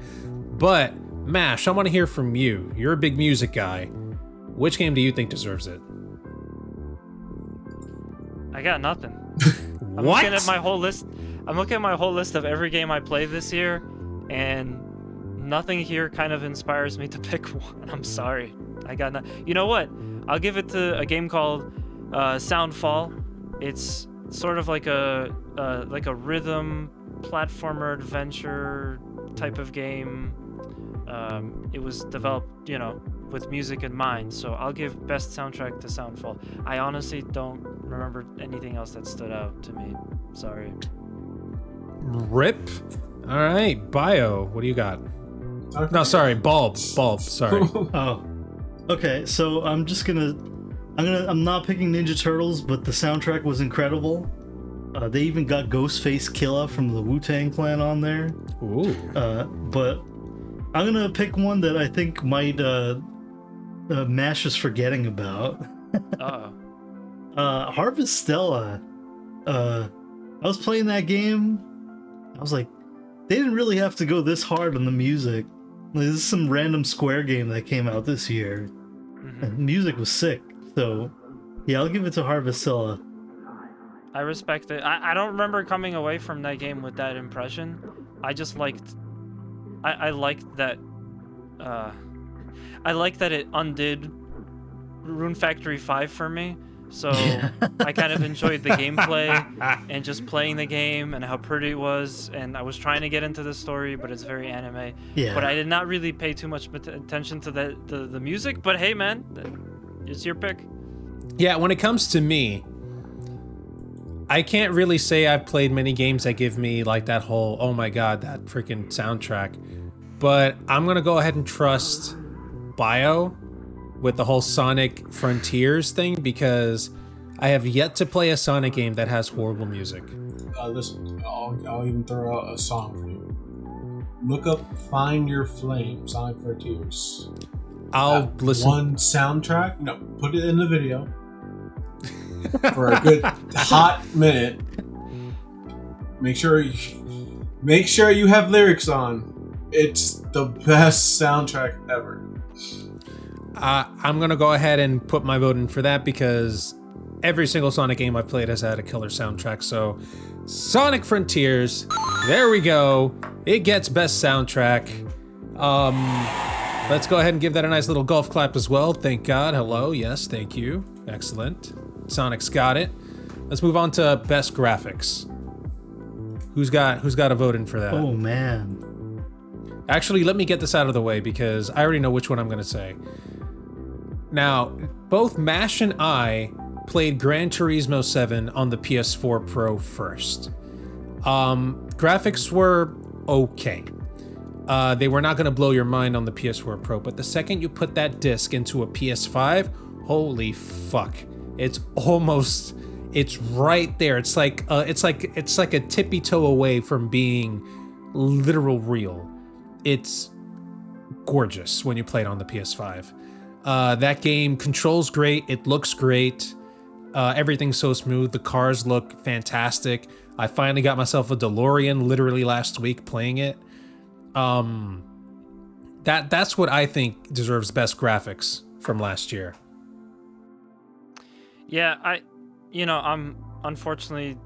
But, Mash, I want to hear from you. You're a big music guy. Which game do you think deserves it? I got nothing. I'm What? looking at my whole list. I'm looking at my whole list of every game I played this year, and nothing here kind of inspires me to pick one. I'm sorry. I got no. You know what? I'll give it to a game called Soundfall. It's sort of like a rhythm platformer adventure type of game. It was developed, with music in mind, so I'll give best soundtrack to Soundfall. I honestly don't remember anything else that stood out to me. Sorry. Rip. All right, Bio, what do you got? No, sorry, Bulb, sorry. Oh. Okay, so I'm not picking Ninja Turtles, but the soundtrack was incredible. They even got Ghostface Killa from the Wu-Tang Clan on there. Ooh. But I'm gonna pick one that I think might Mash is forgetting about. Harvest Stella. I was playing that game. I was like, they didn't really have to go this hard on the music. Like, this is some random Square game that came out this year. And the music was sick. So, yeah, I'll give it to Harvestella. I respect it. I don't remember coming away from that game with that impression. I just liked... I liked that... I like that it undid Rune Factory 5 for me. So I kind of enjoyed the gameplay and just playing the game and how pretty it was. And I was trying to get into the story, but it's very anime. Yeah. But I did not really pay too much attention to the music. But hey, man, it's your pick. Yeah, when it comes to me, I can't really say I've played many games that give me like that whole, oh my god, that freaking soundtrack. But I'm going to go ahead and trust Bio with the whole Sonic Frontiers thing, because I have yet to play a Sonic game that has horrible music. Listen, I'll even throw out a song for you. Look up Find Your Flame, Sonic Frontiers. I'll listen. One soundtrack, no, put it in the video for a good hot minute. Make sure you have lyrics on. It's the best soundtrack ever. I'm going to go ahead and put my vote in for that, because every single Sonic game I've played has had a killer soundtrack. So Sonic Frontiers, there we go. It gets best soundtrack. Let's go ahead and give that a nice little golf clap as well. Thank God. Hello. Yes, thank you. Excellent. Sonic's got it. Let's move on to best graphics. Who's got a vote in for that? Oh man. Actually, let me get this out of the way, because I already know which one I'm going to say. Now, both Mash and I played Gran Turismo 7 on the PS4 Pro first. Graphics were okay. They were not going to blow your mind on the PS4 Pro, but the second you put that disc into a PS5, holy fuck. It's right there. It's like a tippy toe away from being literal real. It's gorgeous when you play it on the PS5. That game controls great. It looks great. Everything's so smooth. The cars look fantastic. I finally got myself a DeLorean literally last week playing it. That's what I think deserves best graphics from last year. Yeah, I'm unfortunately,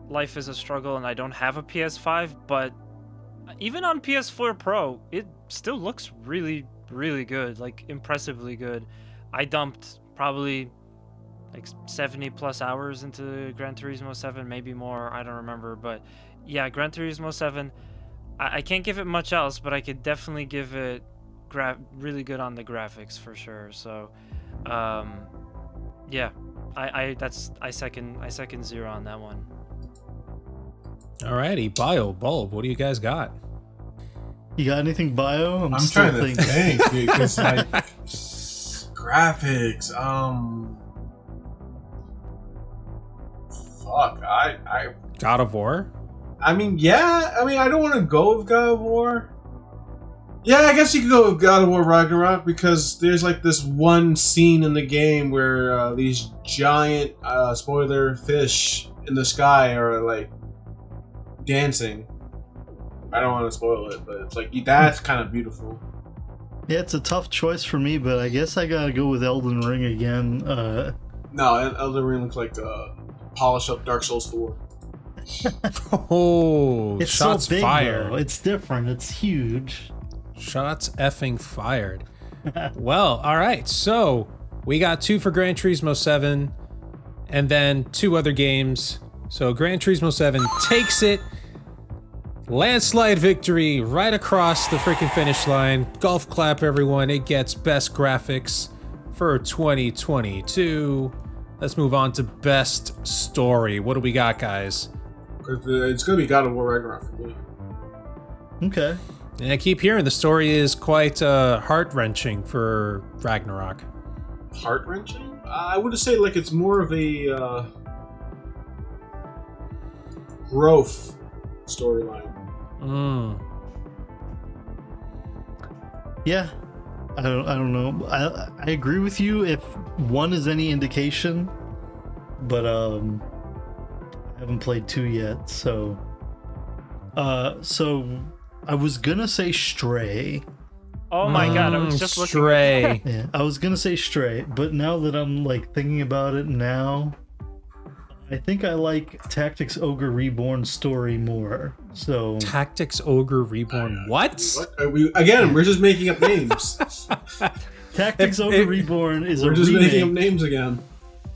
life is a struggle and I don't have a PS5, but even on PS4 Pro, it still looks really, really good, like impressively good. I dumped probably like 70 plus hours into Gran Turismo 7, maybe more, I don't remember, but yeah, Gran Turismo 7, I can't give it much else, but I could definitely give it really good on the graphics for sure. So yeah, I second Zero on that one. Alrighty, Bulb, what do you guys got? You got anything, Bio? I'm trying to think, because like graphics. Fuck, I God of War? I mean, yeah. I mean, I don't want to go with God of War. Yeah, I guess you could go with God of War Ragnarok, because there's like this one scene in the game where these giant spoiler fish in the sky are like dancing. I don't want to spoil it, but it's like that's kind of beautiful. Yeah, it's a tough choice for me, but I guess I gotta go with Elden Ring again. No, Elden Ring looks like polish up Dark Souls 4. Oh, it's shots so big, fired. though. It's different. It's huge. Shots effing fired. Well, all right. So we got 2 for Gran Turismo 7 and then 2 other games. So Gran Turismo 7 takes it. Landslide victory right across the freaking finish line. Golf clap, everyone. It gets best graphics for 2022. Let's move on to best story. What do we got, guys? It's going to be God of War Ragnarok for me. Okay. And I keep hearing the story is quite heart-wrenching for Ragnarok. Heart-wrenching? I would say like it's more of a growth storyline. Yeah. I don't know. I agree with you if one is any indication, but I haven't played 2 yet, so I was gonna say Stray. Oh my god, I was just looking. Stray. Yeah, I was gonna say Stray, but now that I'm like thinking about it now, I think I like Tactics Ogre Reborn story more. So Tactics Ogre Reborn. What? What are we? Again, we're just making up names. Tactics Ogre Reborn is We're a just making up remake. names again.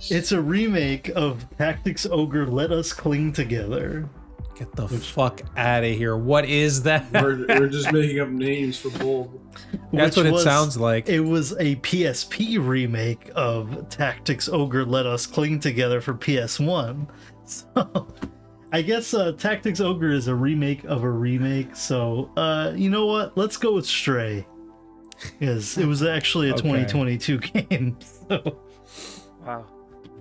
It's a remake of Tactics Ogre Let Us Cling Together. Get the fuck out of here. What is that? We're just making up names for Bulb. That's which what it was- sounds like. It was a PSP remake of Tactics Ogre Let Us Cling Together for PS1. So I guess Tactics Ogre is a remake of a remake. So you know what? Let's go with Stray. Because it was actually a Okay. 2022 game. So Wow.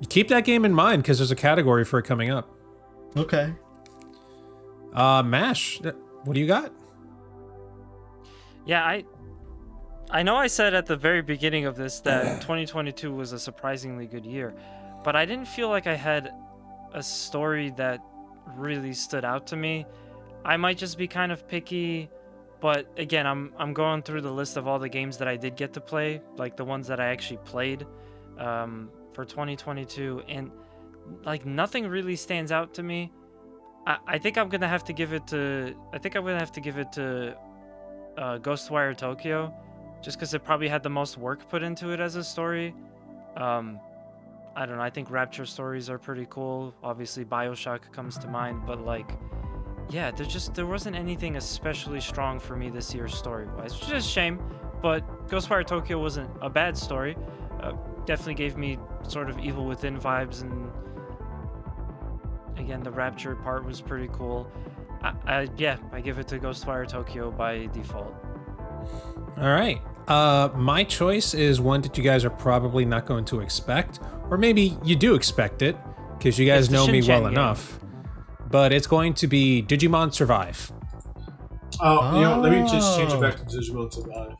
Keep that game in mind because there's a category for it coming up. okay. MASH, what do you got? Yeah, I know I said at the very beginning of this that 2022 was a surprisingly good year, but I didn't feel like I had a story that really stood out to me. I might just be kind of picky, but again, I'm going through the list of all the games that I did get to play, like the ones that I actually played for 2022, and like nothing really stands out to me. I think I'm gonna have to give it to. Ghostwire Tokyo, just because it probably had the most work put into it as a story. I don't know. I think Rapture stories are pretty cool. Obviously, BioShock comes to mind, but like, yeah, there wasn't anything especially strong for me this year story-wise, which is a shame. But Ghostwire Tokyo wasn't a bad story. Definitely gave me sort of Evil Within vibes, and again, the Rapture part was pretty cool. I give it to Ghostwire Tokyo by default. All right. My choice is one that you guys are probably not going to expect, or maybe you do expect it because you guys It's the know me Shin-Chan well game. enough. But it's going to be Digimon Survive. Oh, you know, let me just change it back to Digimon Survive.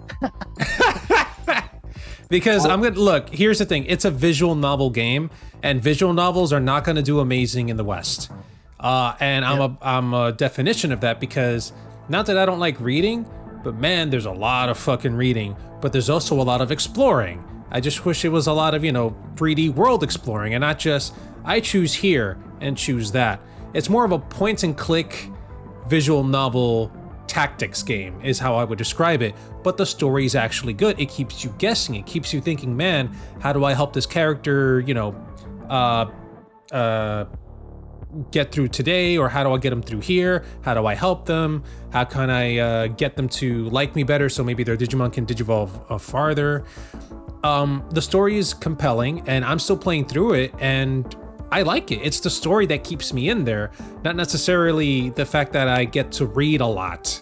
Because I'm gonna look. Here's the thing: it's a visual novel game, and visual novels are not going to do amazing in the West. And I'm a definition of that because not that I don't like reading, but man, there's a lot of fucking reading. But there's also a lot of exploring. I just wish it was a lot of 3D world exploring and not just I choose here and choose that. It's more of a point and click visual novel tactics game is how I would describe it, but the story is actually good. It keeps you guessing. It keeps you thinking, man, how do I help this character, get through today, or how do I get them through here? How do I help them? How can I get them to like me better so maybe their Digimon can digivolve farther? The story is compelling, and I'm still playing through it, and I like it. It's the story that keeps me in there, not necessarily the fact that I get to read a lot,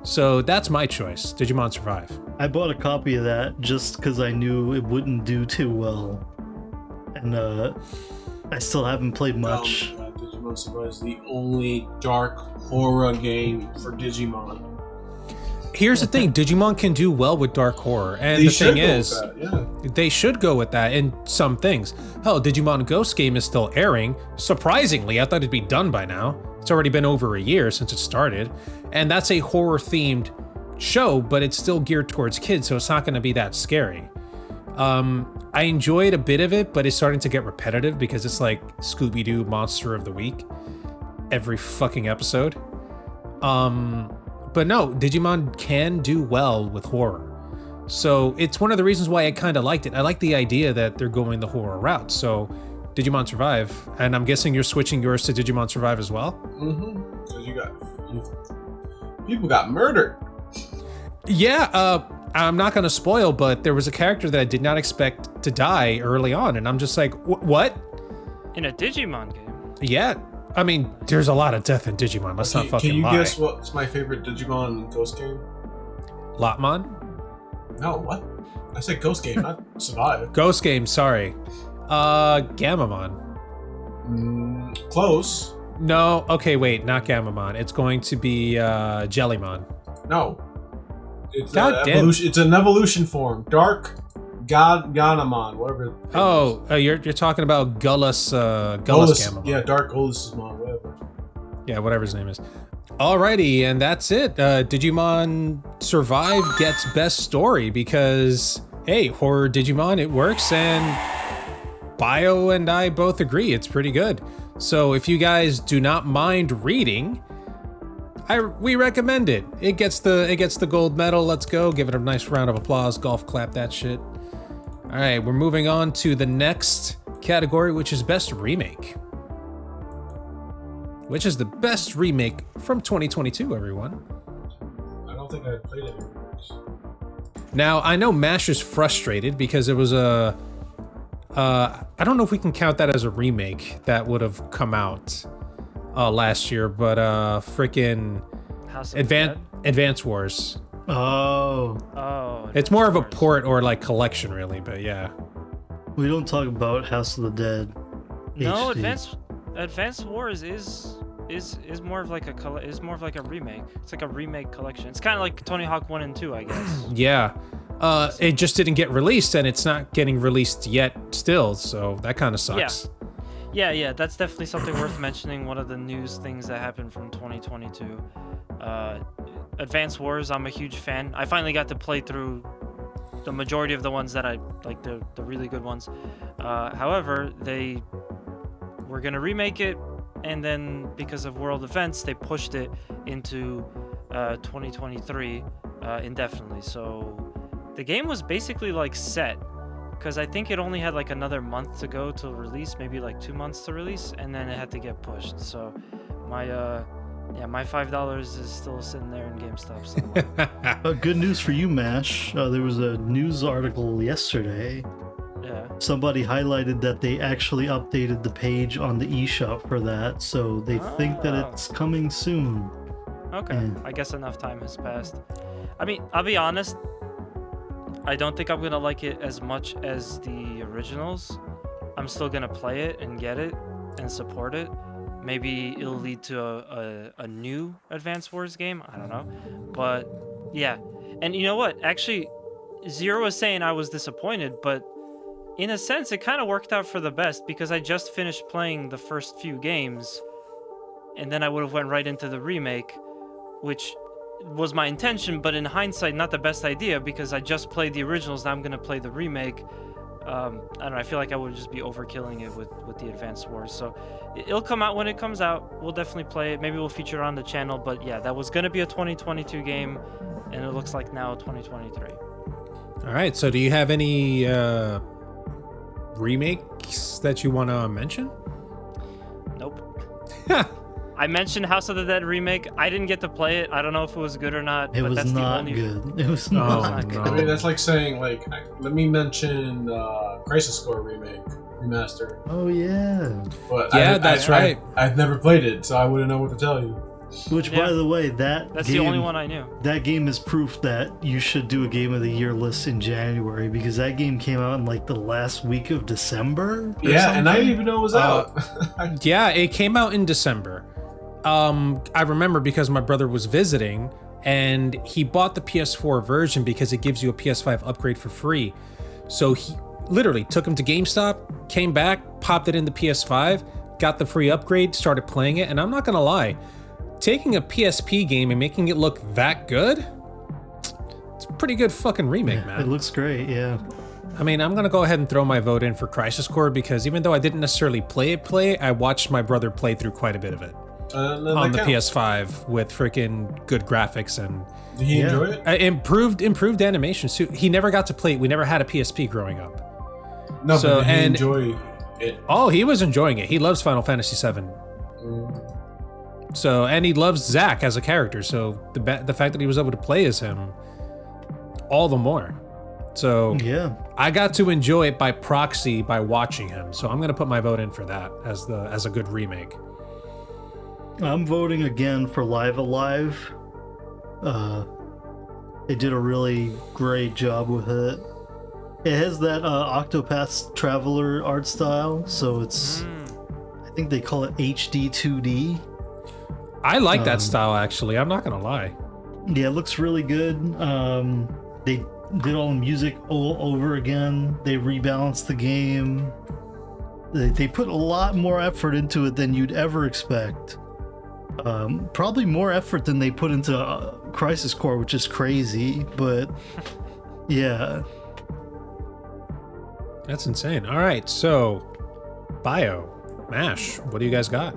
So that's my choice, Digimon Survive. I bought a copy of that just because I knew it wouldn't do too well. And I still haven't played much. Oh my God, Digimon Survive is the only dark horror game for Digimon. Here's the thing, Digimon can do well with dark horror, and They the should thing go with is, that, yeah. they should go with that in some things. Hell, Digimon Ghost game is still airing. Surprisingly, I thought it'd be done by now. It's already been over a year since it started, and that's a horror-themed show, but it's still geared towards kids, so it's not going to be that scary. I enjoyed a bit of it, but it's starting to get repetitive because it's like Scooby-Doo Monster of the Week every fucking episode. But no, Digimon can do well with horror. So it's one of the reasons why I kind of liked it. I like the idea that they're going the horror route. So Digimon Survive, and I'm guessing you're switching yours to Digimon Survive as well? Mm-hmm. Because people got murdered. Yeah, I'm not going to spoil, but there was a character that I did not expect to die early on, and I'm just like, what? In a Digimon game. Yeah, I mean, there's a lot of death in Digimon. Let's not fucking Can you lie. guess what's my favorite Digimon Ghost game? Lotmon? No, what? I said Ghost game, not Survive. Ghost game, sorry. Gamamon. Close. No, okay, wait, not Gamamon. It's going to be Jellymon. No. It's God damn. evolution. It's an evolution form. Dark Ganamon, whatever. You're talking about Gullus Gamamon. Yeah, Dark Gullusmon, whatever. Yeah, whatever his name is. Alrighty, and that's it. Digimon Survive gets best story because, hey, horror Digimon, it works, and Bio and I both agree it's pretty good. So if you guys do not mind reading, we recommend it. It gets the gold medal. Let's go. Give it a nice round of applause. Golf clap that shit. All right, we're moving on to the next category, which is Best Remake. Which is the best remake from 2022, everyone. I don't think I played any remakes. Now, I know Mash is frustrated because it was I don't know if we can count that as a remake that would have come out last year, but frickin' House of the Dead? Advance Wars. Oh. It's more of a Wars. port or like collection, really, but yeah. We don't talk about House of the Dead. No, HD. Advance Wars is more of like a remake. It's like a remake collection. It's kind of like Tony Hawk 1 and 2, I guess. Yeah. It just didn't get released, and it's not getting released yet still, so that kind of sucks. Yeah, that's definitely something worth mentioning. One of the news things that happened from 2022. Advance Wars, I'm a huge fan. I finally got to play through the majority of the ones that I like, the really good ones. However, they were gonna remake it, and then because of world events, they pushed it into 2023 indefinitely. So the game was basically like set, because I think it only had like another month to go to release, maybe like 2 months to release, and then it had to get pushed. So my $5 is still sitting there in GameStop somewhere. Good news for you, Mash. There was a news article yesterday. Yeah. Somebody highlighted that they actually updated the page on the eShop for that, so they think that Oh. it's coming soon. Okay. Yeah. I guess enough time has passed. I mean, I'll be honest. I don't think I'm gonna like it as much as the originals. I'm still gonna play it and get it and support it. Maybe it'll lead to a new Advance Wars game. I don't know. But yeah. And you know what? Actually, Zero was saying I was disappointed, but in a sense, it kind of worked out for the best, because I just finished playing the first few games, and then I would have went right into the remake, which was my intention, but in hindsight, not the best idea, because I just played the originals, now I'm going to play the remake. I don't know, I feel like I would just be overkilling it with the Advance Wars. So it'll come out when it comes out. We'll definitely play it. Maybe we'll feature it on the channel, but yeah, that was going to be a 2022 game, and it looks like now 2023. All right, so do you have any remakes that you want to mention? Nope. I mentioned House of the Dead remake. I didn't get to play it. I don't know if it was good or not. It but was that's not the only... good. It was Oh, not no. I mean, that's like saying, like, let me mention Crisis Core Remake, Remaster. Oh yeah. But Yeah, that's right. I've never played it, so I wouldn't know what to tell you. Which, Yeah. by the way, that's the only one I knew. That game is proof that you should do a Game of the Year list in January, because that game came out in like the last week of December. or Yeah, and I something. didn't even know it was out. Yeah, it came out in December. I remember because my brother was visiting and he bought the PS4 version because it gives you a PS5 upgrade for free. So he literally took him to GameStop, came back, popped it in the PS5, got the free upgrade, started playing it, and I'm not gonna lie, taking a PSP game and making it look that good, it's a pretty good fucking remake, man. It looks great, yeah. I mean, I'm gonna go ahead and throw my vote in for Crisis Core because even though I didn't necessarily play it, I watched my brother play through quite a bit of it on the PS5 with freaking good graphics and Did he Yeah. enjoy it? improved animation. So he never got to play it. We never had a PSP growing up. No, So, but did he and- enjoy it? Oh, he was enjoying it. He loves Final Fantasy VII. So, and he loves Zack as a character. So the fact that he was able to play as him, all the more. So Yeah. I got to enjoy it by proxy by watching him. So I'm gonna put my vote in for that as a good remake. I'm voting again for Live Alive. They did a really great job with it. It has that Octopath Traveler art style, so it's, I think they call it HD 2D. I like that style actually. I'm not gonna lie. Yeah, it looks really good. They did all the music all over again. They rebalanced the game. They put a lot more effort into it than you'd ever expect. Probably more effort than they put into Crisis Core, which is crazy, but yeah. That's insane. All right, so Bio, Mash, what do you guys got?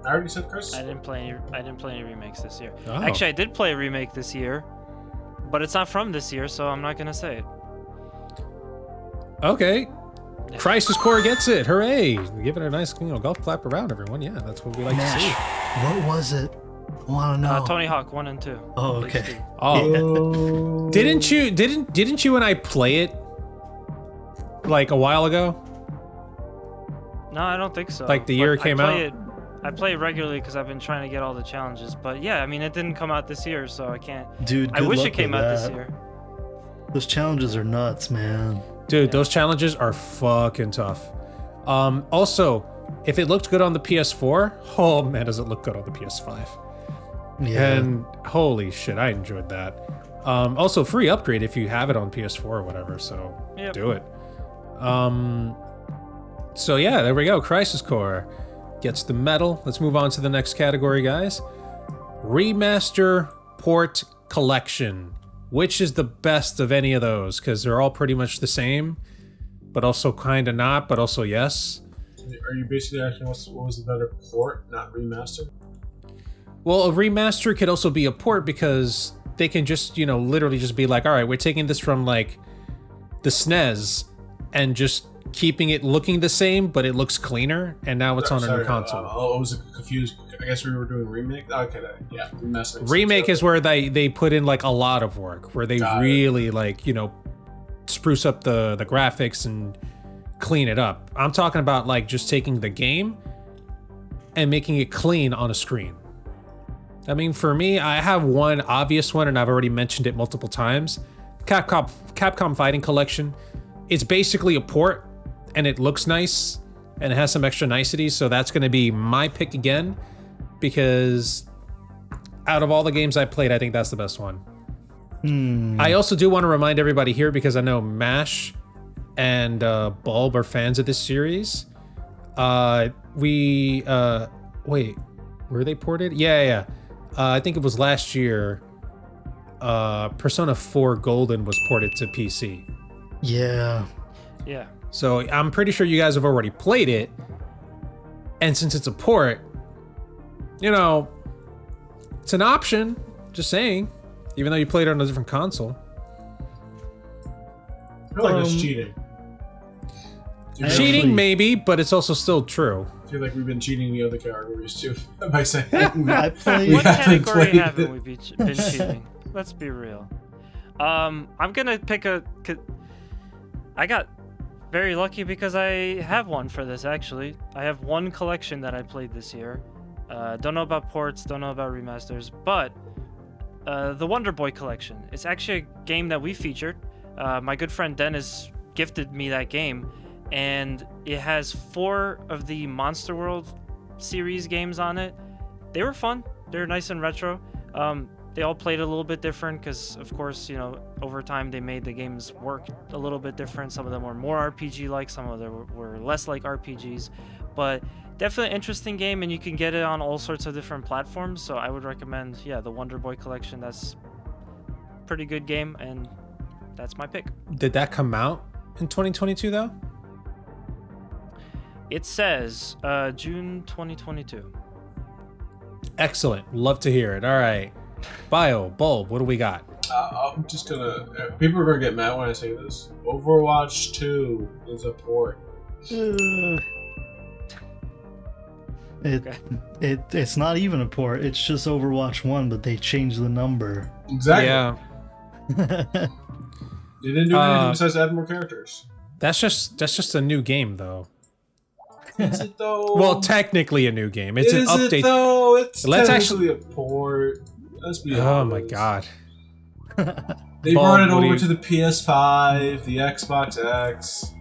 I already said Chris. I didn't play any remakes this year. Oh. Actually, I did play a remake this year, but it's not from this year, so I'm not gonna say it. Okay. Crisis Core gets it. Hooray. Give it a nice, golf clap around, everyone. Yeah, that's what we like to see. What was it? I want to know. Tony Hawk 1 and 2. Oh, okay. Oh. Didn't you and I play it like a while ago? No, I don't think so. Like the year it came out? I play it regularly because I've been trying to get all the challenges. But yeah, I mean, it didn't come out this year, so I can't. Dude, I good wish luck it came with out this that. year. Those challenges are nuts, man. Dude, those challenges are fucking tough. Also, if it looked good on the PS4, oh man, does it look good on the PS5. Yeah. And holy shit, I enjoyed that. Also, free upgrade if you have it on PS4 or whatever, so Yep. do it. So yeah, there we go. Crisis Core gets the medal. Let's move on to the next category, guys. Remaster Port Collection. Which is the best of any of those? Because they're all pretty much the same, but also kind of not, but also yes. Are you basically asking what was the better port, not remaster? Well, a remaster could also be a port because they can just, literally just be like, all right, we're taking this from like the SNES and just keeping it looking the same, but it looks cleaner, and now it's on a new console. I was confused. I guess we were doing remake. Okay, yeah, remaster. Remake is where they put in like a lot of work, where they really like, spruce up the graphics and clean it up. I'm talking about like just taking the game and making it clean on a screen. I mean, for me, I have one obvious one, and I've already mentioned it multiple times. Capcom Fighting Collection. It's basically a port, and it looks nice, and it has some extra niceties, so that's going to be my pick again, because out of all the games I played, I think that's the best one. I also do want to remind everybody here, because I know Mash and Bulb are fans of this series. Wait, were they ported? Yeah. I think it was last year. Persona 4 Golden was ported to PC. Yeah. Yeah. So I'm pretty sure you guys have already played it. And since it's a port, it's an option. Just saying. Even though you played it on a different console. I feel like that's cheating. Cheating, maybe, but it's also still true. I feel like we've been cheating the other categories too by saying I played. What category played haven't we been cheating? Let's be real. I'm gonna pick I got very lucky because I have one for this, actually. I have one collection that I played this year. Don't know about ports, don't know about remasters, but the Wonder Boy collection. It's actually a game that we featured. My good friend Dennis gifted me that game, and it has 4 of the Monster World series games on it. They were fun. They're nice and retro. They all played a little bit different because, of course, over time they made the games work a little bit different. Some of them were more RPG-like, some of them were less like RPGs. But definitely an interesting game, and you can get it on all sorts of different platforms. So I would recommend, the Wonder Boy collection. That's a pretty good game, and that's my pick. Did that come out in 2022 though? It says June 2022. Excellent. Love to hear it. All right. Bulb, what do we got? I'm just gonna. People are gonna get mad when I say this. Overwatch 2 is a port. It's not even a port. It's just Overwatch 1, but they changed the number. Exactly. Yeah. They didn't do anything besides add more characters. That's just a new game though. Is it though? Well, technically a new game. It's an update. It though? It's Let's technically a port. Let's be honest. Oh my god. They brought it over to the PS5, the Xbox X,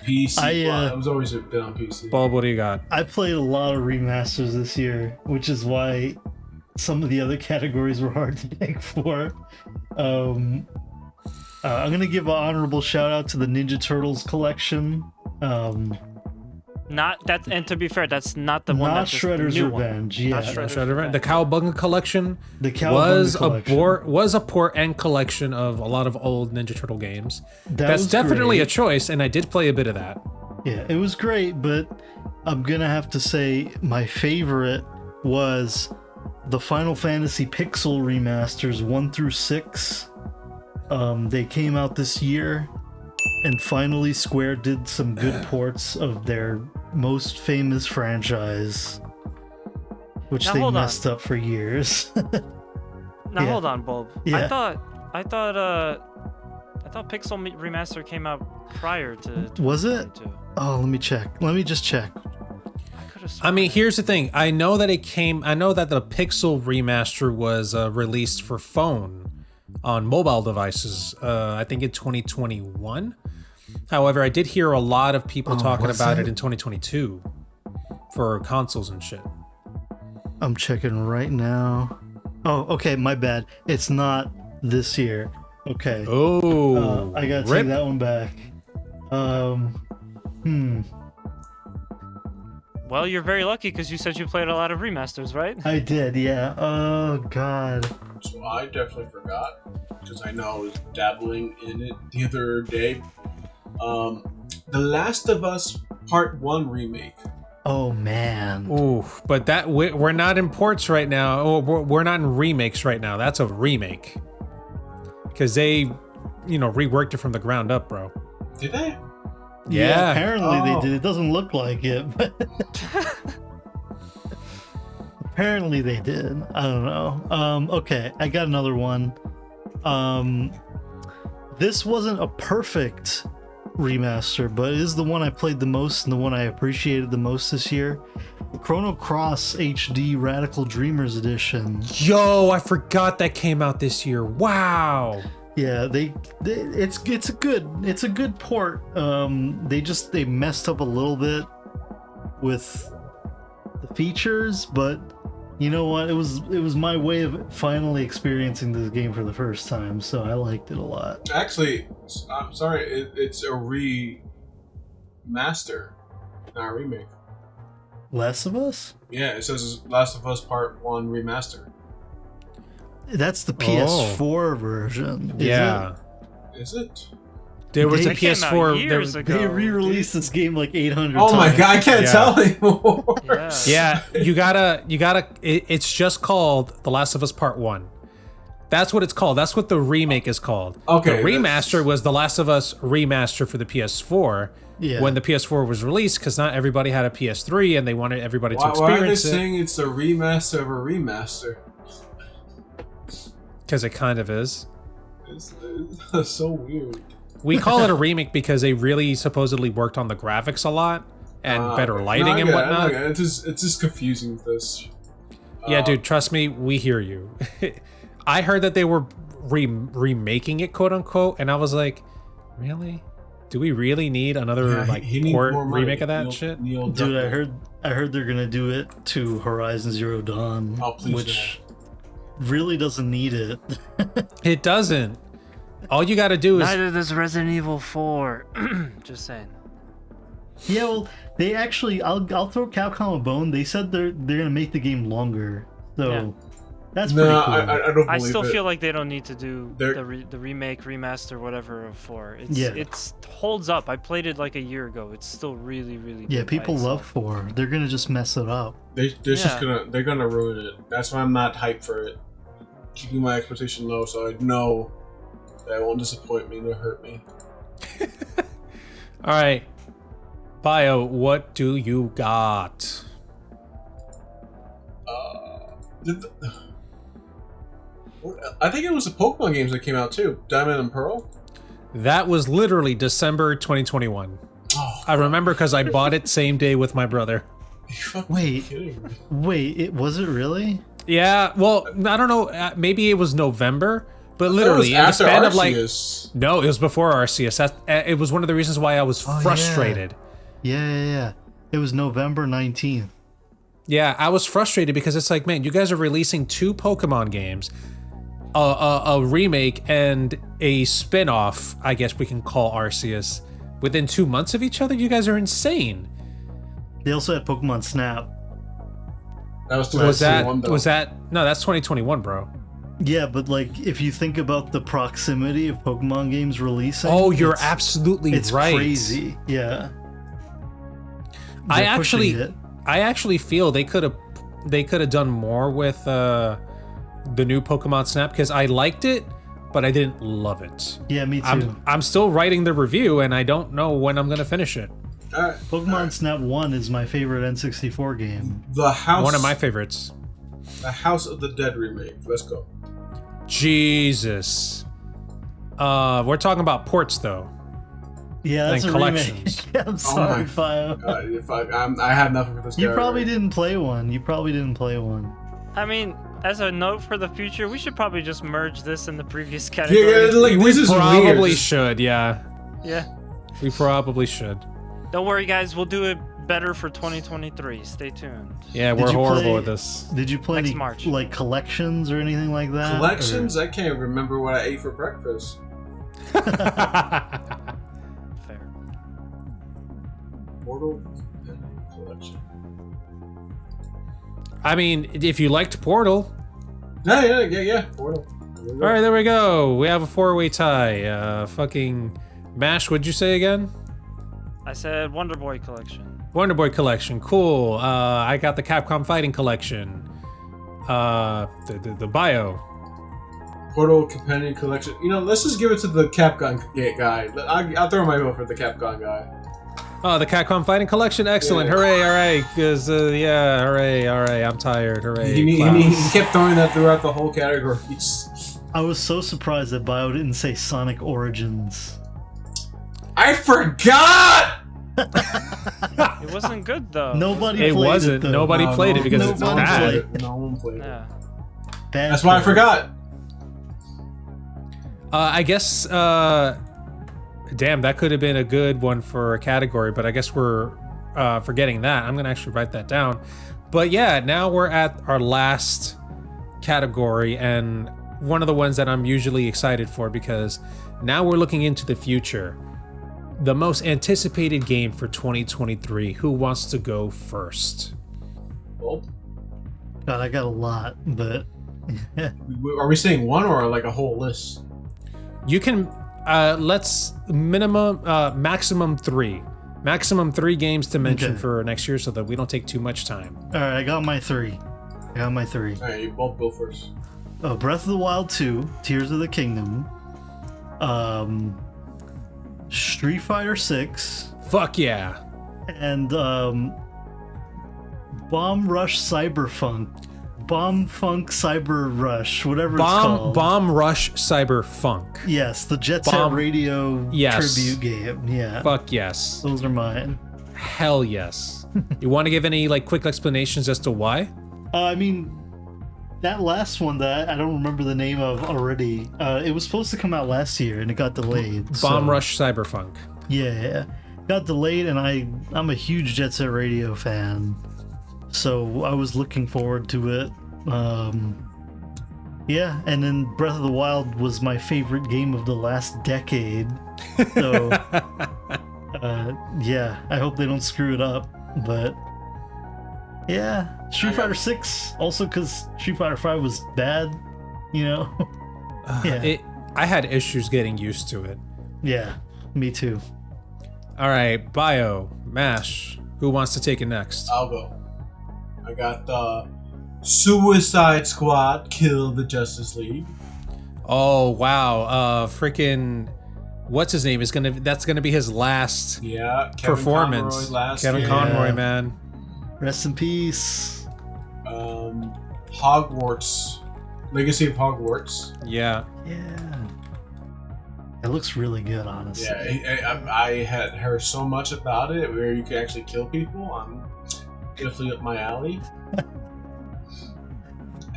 PC. It was always been on PC. Bulb, what do you got? I played a lot of remasters this year, which is why some of the other categories were hard to pick for. I'm gonna give an honorable shout out to the Ninja Turtles collection. Not that, and to be fair, that's not the one. Not That's just the Shredder's new Revenge. One. Yeah, Not Shredder's Shredder, Revenge. the Cowabunga collection the was Cowabunga collection. was a port and collection of a lot of old Ninja Turtle games. That That's was definitely great. a choice, and I did play a bit of that. Yeah, it was great, but I'm gonna have to say my favorite was the Final Fantasy Pixel remasters 1 through 6. They came out this year, and finally Square did some good ports of their most famous franchise, which Now, they hold on. messed up for years. Now Yeah. hold on, Bulb. Yeah. I thought Pixel Remaster came out prior to. Was it? 2022. Oh, let me check. Let me just check. I could have. I mean, here's the thing. I know that the Pixel remaster was released for phone on mobile devices, I think in 2021. However, I did hear a lot of people talking was about it? it in 2022 for consoles and shit. I'm checking right now. Oh, okay, my bad. It's not this year. Okay. Oh, I gotta rip. take that one back. Well, you're very lucky because you said you played a lot of remasters, right? I did, yeah. Oh god. So I definitely forgot because I know I was dabbling in it the other day. The Last of Us Part 1 remake. Oh man. Ooh, but that we're not in ports right now. Oh, we're not in remakes right now. That's a remake because they, reworked it from the ground up, bro. Did they? Yeah. Apparently Oh. they did. It doesn't look like it, but apparently they did. I don't know. Okay, I got another one. This wasn't a perfect remaster, but it is the one I played the most and the one I appreciated the most this year. Chrono Cross HD Radical Dreamers Edition. Yo, I forgot that came out this year. Wow. Yeah, it's a good port. They messed up a little bit with the features, but you know what? It was my way of finally experiencing this game for the first time, so I liked it a lot. Actually, I'm sorry, it's a remaster, not a remake. Last of Us? Yeah, it says Last of Us Part 1 remaster. That's the PS4 version. Is Yeah. Is it? There was They a came out PS4. years it? ago. They re-released this game like 800 Oh times. my god, I can't Yeah. tell anymore. Yeah. Yeah, you gotta. It's just called The Last of Us Part 1. That's what it's called. That's what the remake is called. Okay, The remaster was The Last of Us Remaster for the PS4. Yeah. When the PS4 was released, because not everybody had a PS3 and they wanted everybody to Why are they experience it. saying it's a remaster of a remaster? Because it kind of is. It's so weird. We call it a remake because they really supposedly worked on the graphics a lot and better lighting I and get it, whatnot. I get it. It's just confusing with this. Yeah, dude, trust me, we hear you. I heard that they were remaking it, quote unquote, and I was like, really? Do we really need another he needs port more money. remake of that Neil- shit? Neil Dude, Druckmann. I heard they're gonna do it to Horizon Zero Dawn, Oh, please which really doesn't need it. It doesn't. All you gotta do is Neither does Resident Evil 4. Just saying. Yeah, well, they actually, I'll throw Capcom a bone. They said they're gonna make the game longer, so Yeah. that's pretty No, cool. I don't believe I still it. feel like they don't need to do They're- the remake, remaster, whatever of 4. Yeah. It's holds up. I played it like a year ago. It's still really, really good. Yeah, by people love itself. 4. They're gonna just mess it up. They're gonna ruin it. That's why I'm not hyped for it. Keeping my expectation low, so I know that it won't disappoint me nor hurt me. all right. Bio, what do you got? I think it was the Pokemon games that came out too. Diamond and Pearl. That was literally December 2021. Oh, I remember because I bought it same day with my brother. you fucking Wait. kidding me? Wait, was it really? Yeah, well, I don't know. Maybe it was November, but literally in the After span of like Arceus. no, it was before RCS. It was one of the reasons why I was Oh, yeah. frustrated. Yeah. It was November 19th. Yeah, I was frustrated because it's like, man, you guys are releasing 2 Pokemon games, a remake and a spin-off, I guess we can call Arceus, within 2 months of each other. You guys are insane. They also had Pokemon Snap. That was Was 2021, that though. was that? No, that's 2021, bro. Yeah, but like if you think about the proximity of Pokemon games releasing, Oh, you're it's- absolutely it's right. crazy. Yeah. I They're pushing it. actually feel they could have done more with the new Pokemon Snap because I liked it, but I didn't love it. Yeah, me too. I'm still writing the review and I don't know when I'm gonna finish it. All right. Pokemon Snap 1 is my favorite N64 game. The House. One of my favorites. The House of the Dead remake. Let's go. Jesus. We're talking about ports though. Yeah, that's And a collections. remake. I'm sorry, Fio. If I have nothing for this guy. You probably didn't play one. I mean, as a note for the future, we should probably just merge this in the previous Yeah, category. like, this is Probably weird. should, yeah. Yeah. We probably should. Don't worry, guys. We'll do it better for 2023. Stay tuned. Yeah, Did we're you horrible play- at this. Did you play Next any March. like collections or anything like that? Collections? I can't remember what I ate for breakfast. Fair. Portal collection. I mean, if you liked Portal. Yeah. Portal. All right, there we go. We have a 4-way tie. Fucking Mash, what'd you say again? I said Wonder Boy collection. Wonder Boy collection, cool. I got the Capcom Fighting collection. The Bio. Portal Companion Collection. You know, let's just give it to the Capcom guy. I'll throw my vote for the Capcom guy. Oh, the Capcom Fighting collection, excellent. Yeah. Hooray, all right. Cause yeah, hooray, all right. I'm tired. Hooray. He claps. kept throwing that throughout the whole categories. I was so surprised that Bio didn't say Sonic Origins. I forgot! It wasn't good though. Nobody It played wasn't. it though. Nobody played it because it's nobody bad. played it. No one played it. Yeah. Bad That's why I for it. forgot. I guess. Damn, that could have been a good one for a category, but I guess we're forgetting that. I'm gonna actually write that down. But yeah, now we're at our last category, and one of the ones that I'm usually excited for because now we're looking into the future. The most anticipated game for 2023. Who wants to go first? Well, God, I got a lot, but are we saying one or like a whole list? You can let's maximum 3. Maximum 3 games to mention Okay. for next year so that we don't take too much time. all right, I got my three. Alright, you both go first. Breath of the Wild 2, Tears of the Kingdom, Street Fighter 6, Fuck yeah. and Bomb Rush Cyberfunk. Bomb Funk Cyber Rush, whatever it's called. Bomb Rush Cyber Funk. Yes, the Jet Set Bomb- Radio Yes. tribute game. Yeah, Fuck yes. those are mine. Hell yes. You want to give any like quick explanations as to why? I mean, that last one that I don't remember the name of already. It was supposed to come out last year and it got delayed. Bomb so- Rush Cyber Funk. Yeah, got delayed, and I'm a huge Jet Set Radio fan, so I was looking forward to it. Yeah, and then Breath of the Wild was my favorite game of the last decade. So yeah, I hope they don't screw it up. But yeah, Street Fighter 6 also because Street Fighter 5 was bad, you know. Yeah. I had issues getting used to it. Yeah, me too. All right, Bio, Mash. Who wants to take it next? I'll go. I got Suicide Squad Kill the Justice League. Oh wow, freaking, what's his name? That's gonna be his last Yeah, Kevin performance. Conroy last Kevin year. Conroy, man. Rest in peace. Hogwarts, Legacy of Hogwarts. Yeah. Yeah. It looks really good, honestly. Yeah, I had heard so much about it where you can actually kill people. I'm definitely up my alley.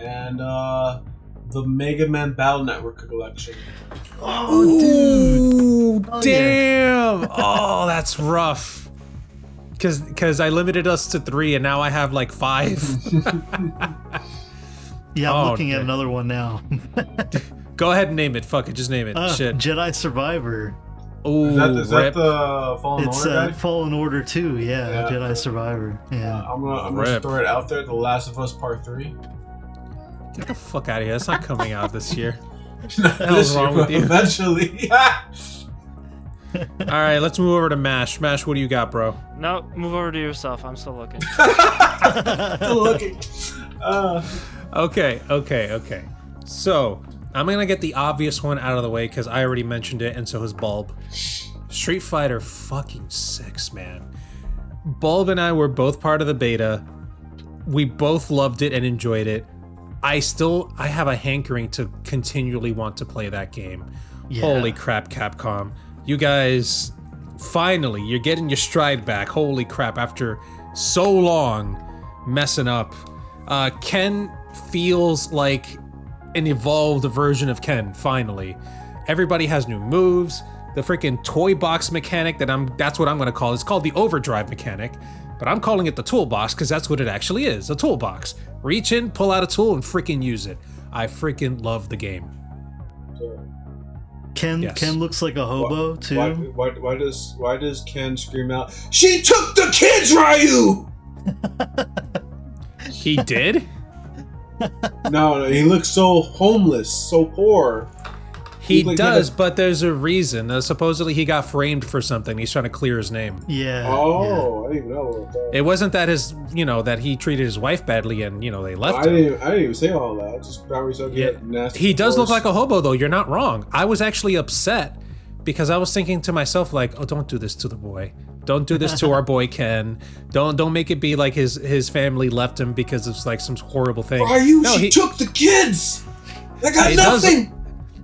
And the Mega Man Battle Network collection. Oh, dude. Ooh, Oh, damn. Oh, that's rough. Cause I limited us to 3 and now I have like 5. Yeah, I'm Oh, looking at damn. another one now. Go ahead and name it. Fuck it, just name it. Shit. Jedi Survivor. Oh, Is that the Fallen It's Order guy? Fallen Order 2, yeah, Yeah. Jedi Survivor. Yeah. I'm gonna Rip. throw it out there. The Last of Us Part 3. Get the fuck out of here. That's not coming out this year. This wrong year, with you? Eventually. All right, let's move over to Mash. Mash, what do you got, bro? No, move over to yourself. I'm still looking. Still looking. Okay. So, I'm going to get the obvious one out of the way because I already mentioned it, and so has Bulb. Street Fighter fucking 6, man. Bulb and I were both part of the beta. We both loved it and enjoyed it. I have a hankering to continually want to play that game. Yeah. Holy crap, Capcom. You guys, finally, you're getting your stride back. Holy crap, after so long messing up. Ken feels like an evolved version of Ken, finally. Everybody has new moves. The freaking toy box mechanic that's what I'm gonna call it. It's called the overdrive mechanic, but I'm calling it the toolbox because that's what it actually is, a toolbox. Reach in, pull out a tool, and freaking use it. I freaking love the game. Ken looks like a hobo too. Why does Ken scream out, "She took the kids, Ryu"? He did? No, he looks so homeless, so poor. He like, does, but there's a reason. Supposedly he got framed for something. He's trying to clear his name. Yeah. Oh, I didn't even know about that. It wasn't that that he treated his wife badly and, they left I him. didn't even say all that. Just probably so nasty. He does look divorce. like a hobo, though. You're not wrong. I was actually upset because I was thinking to myself, like, oh, don't do this to the boy. Don't do this to our boy Ken. Don't make it be like his family left him because it's like some horrible thing. Ryu, she took the kids. I got nothing.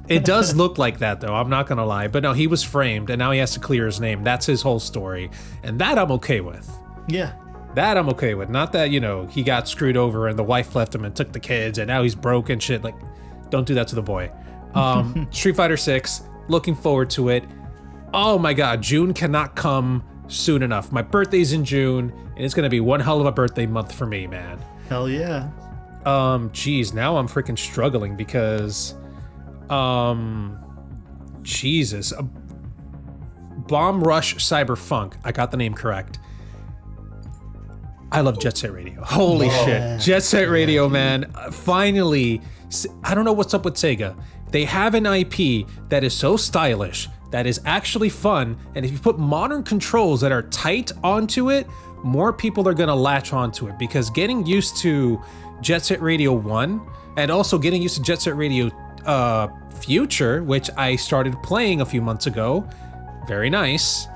It does look like that, though. I'm not gonna lie, but no, he was framed, and now he has to clear his name. That's his whole story, and that I'm okay with. Yeah. That I'm okay with. Not that he got screwed over and the wife left him and took the kids, and now he's broke and shit. Like, don't do that to the boy. Street Fighter 6. Looking forward to it. Oh my God, June cannot come soon enough. My birthday's in June, and it's gonna be one hell of a birthday month for me, man. Hell yeah. Geez, now I'm freaking struggling because. Jesus. Bomb Rush Cyberfunk. I got the name correct. I love Jet Set Radio. Holy shit. Jet Set Radio, man. Finally. I don't know what's up with Sega. They have an IP that is so stylish, that is actually fun, and if you put modern controls that are tight onto it, more people are gonna latch onto it, because getting used to Jet Set Radio 1, and also getting used to Jet Set Radio Future, which I started playing a few months ago, very nice,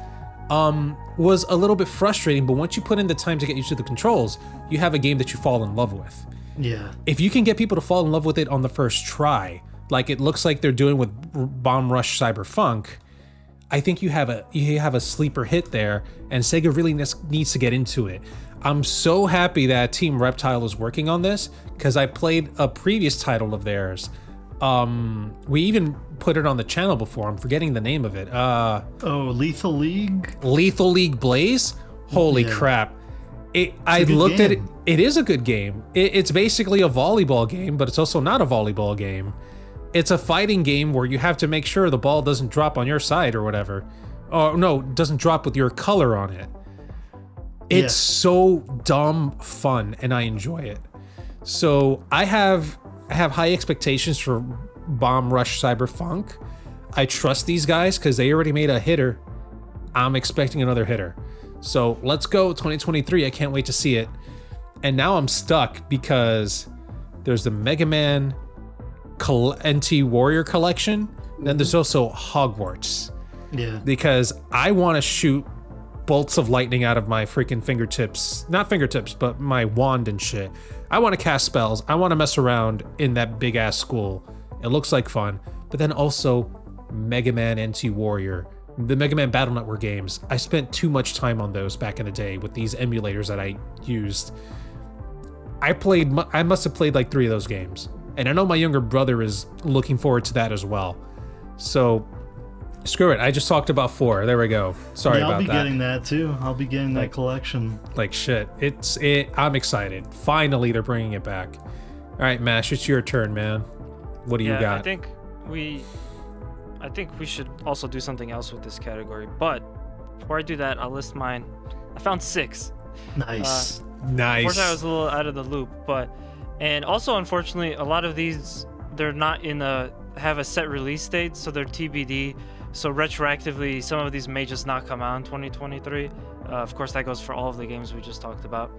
was a little bit frustrating, but once you put in the time to get used to the controls, you have a game that you fall in love with. Yeah. If you can get people to fall in love with it on the first try, like it looks like they're doing with Bomb Rush Cyberfunk, I think you have a sleeper hit there, and Sega really needs to get into it. I'm so happy that Team Reptile is working on this, because I played a previous title of theirs. We even put it on the channel before. I'm forgetting the name of it. Lethal League? Lethal League Blaze? Holy crap. I looked at it. It is a good game. It's basically a volleyball game, but it's also not a volleyball game. It's a fighting game where you have to make sure the ball doesn't drop on your side or whatever. Oh, no, it doesn't drop with your color on it. It's so dumb fun, and I enjoy it. So I have high expectations for Bomb Rush Cyberfunk. I trust these guys because they already made a hitter. I'm expecting another hitter. So let's go 2023. I can't wait to see it. And now I'm stuck because there's the Mega Man NT Warrior collection. Then there's also Hogwarts. Yeah. Because I want to shoot bolts of lightning out of my freaking fingertips. Not fingertips, but my wand and shit. I want to cast spells. I want to mess around in that big ass school. It looks like fun. But then also Mega Man NT Warrior. The Mega Man Battle Network games. I spent too much time on those back in the day with these emulators that I used. I must have played like 3 of those games. And I know my younger brother is looking forward to that as well. So, screw it. I just talked about 4. There we go. Sorry about that. I'll be getting that too. I'll be getting that collection. Like shit. I'm excited. Finally, they're bringing it back. All right, Mash, it's your turn, man. What do you got? I think we I think we should also do something else with this category. But before I do that, I'll list mine. I found 6. Nice. Nice. Unfortunately, I was a little out of the loop, and also unfortunately, a lot of these they're not have a set release date, so they're TBD. So retroactively, some of these may just not come out in 2023. Of course, that goes for all of the games we just talked about.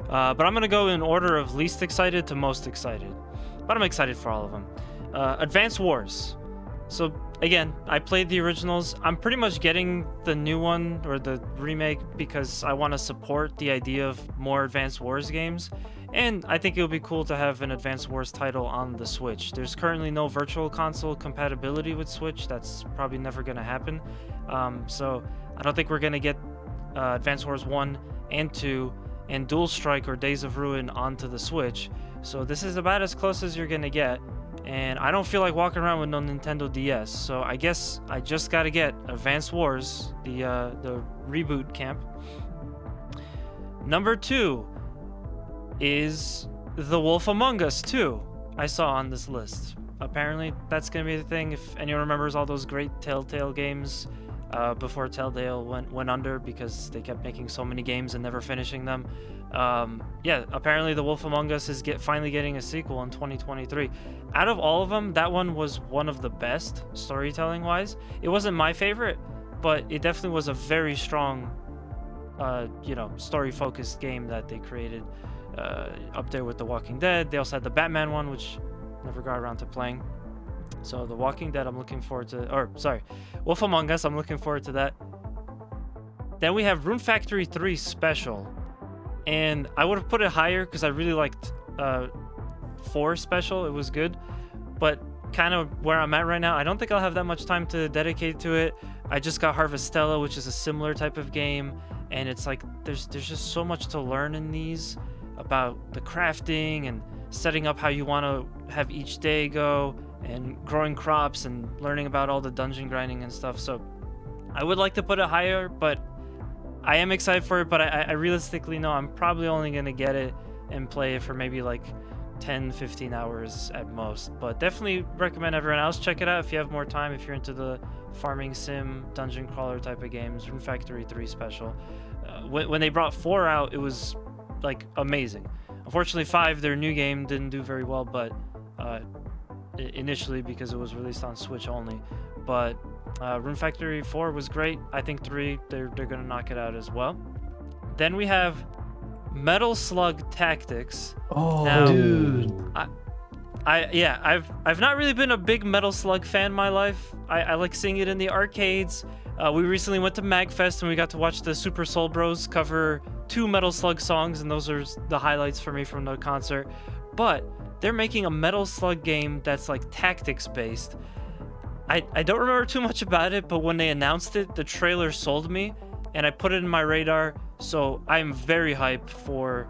But I'm gonna go in order of least excited to most excited. But I'm excited for all of them. Advance Wars. So again, I played the originals. I'm pretty much getting the new one or the remake because I want to support the idea of more Advance Wars games. And I think it would be cool to have an Advance Wars title on the Switch. There's currently no virtual console compatibility with Switch. That's probably never going to happen. So I don't think we're going to get Advance Wars 1 and 2 and Dual Strike or Days of Ruin onto the Switch. So this is about as close as you're going to get. And I don't feel like walking around with no Nintendo DS. So I guess I just got to get Advance Wars, the reboot camp. Number 2 is The Wolf Among Us 2. I saw on this list. Apparently, that's going to be the thing. If anyone remembers all those great Telltale games before Telltale went under because they kept making so many games and never finishing them. Apparently The Wolf Among Us is finally getting a sequel in 2023. Out of all of them, that one was one of the best storytelling-wise. It wasn't my favorite, but it definitely was a very strong, story-focused game that they created. Up there with The Walking Dead. They also had the Batman one, which never got around to playing. So The Walking Dead, I'm looking forward to, Wolf Among Us, I'm looking forward to that. Then we have Rune Factory 3 Special. And I would have put it higher because I really liked 4 Special. It was good. But kind of where I'm at right now, I don't think I'll have that much time to dedicate to it. I just got Harvestella, which is a similar type of game. And it's like, there's just so much to learn in these about the crafting and setting up how you want to have each day go and growing crops and learning about all the dungeon grinding and stuff. So I would like to put it higher, but I am excited for it. But I realistically know I'm probably only going to get it and play it for maybe like 10-15 hours at most. But definitely recommend everyone else check it out if you have more time, if you're into the farming sim dungeon crawler type of games. Rune Factory 3 Special. When they brought 4 out, it was like amazing. Unfortunately 5, their new game, didn't do very well, but initially because it was released on Switch only. But Rune Factory 4 was great. I think 3, they're gonna knock it out as well. Then we have Metal Slug Tactics. Oh, now, dude. I've not really been a big Metal Slug fan in my life. I like seeing it in the arcades. We recently went to MagFest and we got to watch the Super Soul Bros cover 2 Metal Slug songs, and those are the highlights for me from the concert. But they're making a Metal Slug game that's like tactics based. I don't remember too much about it, but when they announced it, the trailer sold me and I put it in my radar. So I'm very hyped for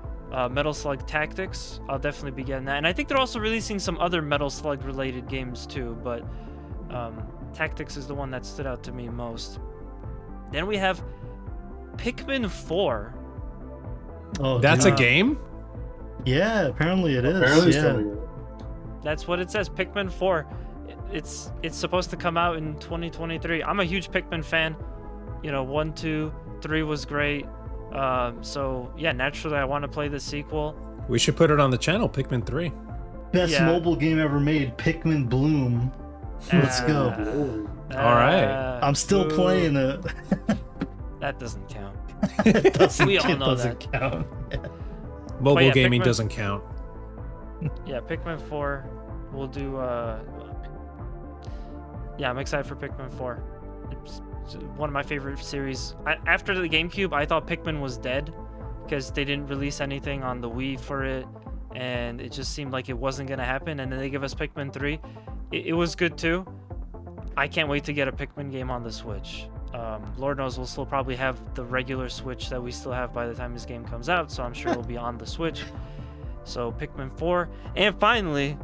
Metal Slug Tactics. I'll definitely be getting that. And I think they're also releasing some other Metal Slug related games too, but Tactics is the one that stood out to me most. Then we have Pikmin 4. Oh, That's dude. a game? Yeah, apparently it is. Apparently it's yeah. coming out. That's what it says, Pikmin 4. It's supposed to come out in 2023. I'm a huge Pikmin fan. 1, 2, 3 was great. So yeah, naturally I want to play the sequel. We should put it on the channel, Pikmin 3. Best mobile game ever made, Pikmin Bloom. Let's go. All right. I'm still playing it. That doesn't count. It doesn't, We all it know doesn't count. Mobile yeah, gaming Pikmin- doesn't count. Yeah, Pikmin 4. We'll do. Yeah, I'm excited for Pikmin 4. It's one of my favorite series. After the GameCube, I thought Pikmin was dead because they didn't release anything on the Wii for it, and it just seemed like it wasn't gonna happen. And then they give us Pikmin 3. It was good too. I can't wait to get a Pikmin game on the Switch. Lord knows we'll still probably have the regular Switch that we still have by the time this game comes out, so I'm sure it'll be on the Switch. So Pikmin 4. And finally,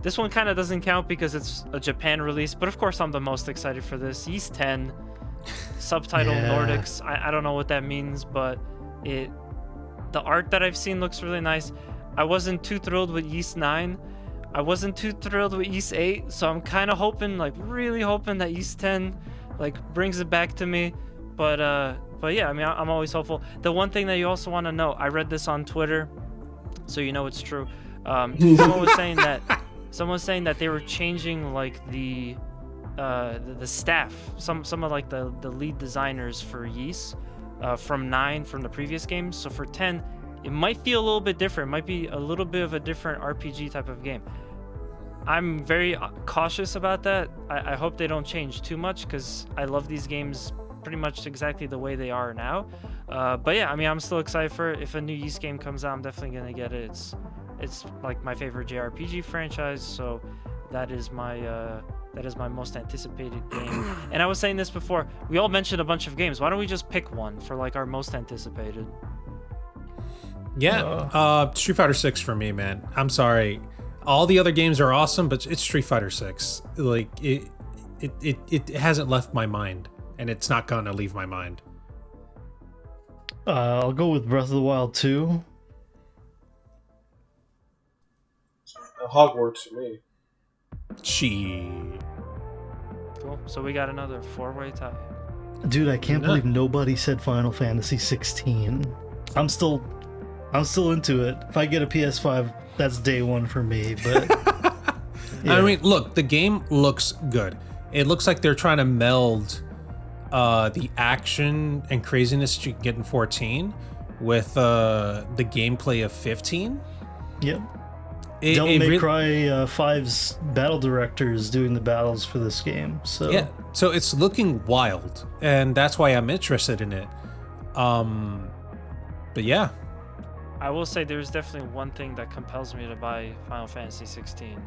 this one kind of doesn't count because it's a Japan release, but of course I'm the most excited for this. Ys 10, subtitle Nordics. I don't know what that means, but the art that I've seen looks really nice. I wasn't too thrilled with Ys 9. I wasn't too thrilled with Ys 8, so I'm kind of hoping, like really hoping that Ys 10 like brings it back to me. But yeah, I mean, I'm always hopeful. The one thing that you also want to know, I read this on Twitter, so you know it's true. Someone was saying that they were changing like the staff, some of like the lead designers for Ys, from 9 from the previous games. So for 10, it might feel a little bit different. It might be a little bit of a different RPG type of game. I'm very cautious about that. I hope they don't change too much, because I love these games pretty much exactly the way they are now. But yeah, I mean, I'm still excited for it. If a new Ys game comes out, I'm definitely gonna get it. It's like my favorite JRPG franchise, so that is my most anticipated game. And I was saying this before, we all mentioned a bunch of games. Why don't we just pick one for like our most anticipated? Yeah, Street Fighter 6 for me, man. I'm sorry. All the other games are awesome, but it's Street Fighter 6. Like it hasn't left my mind, and it's not gonna leave my mind. I'll go with Breath of the Wild 2. Hogwarts for me. Cool. So we got another 4-way tie. Dude, I can't believe nobody said Final Fantasy 16. I'm still into it. If I get a PS5, that's day one for me. But yeah. I mean, look, the game looks good. It looks like they're trying to meld the action and craziness that you can get in 14 with the gameplay of 15. Yep. Devil May Cry 5's battle director is doing the battles for this game. So yeah, so it's looking wild, and that's why I'm interested in it. But yeah, I will say there's definitely one thing that compels me to buy Final Fantasy 16,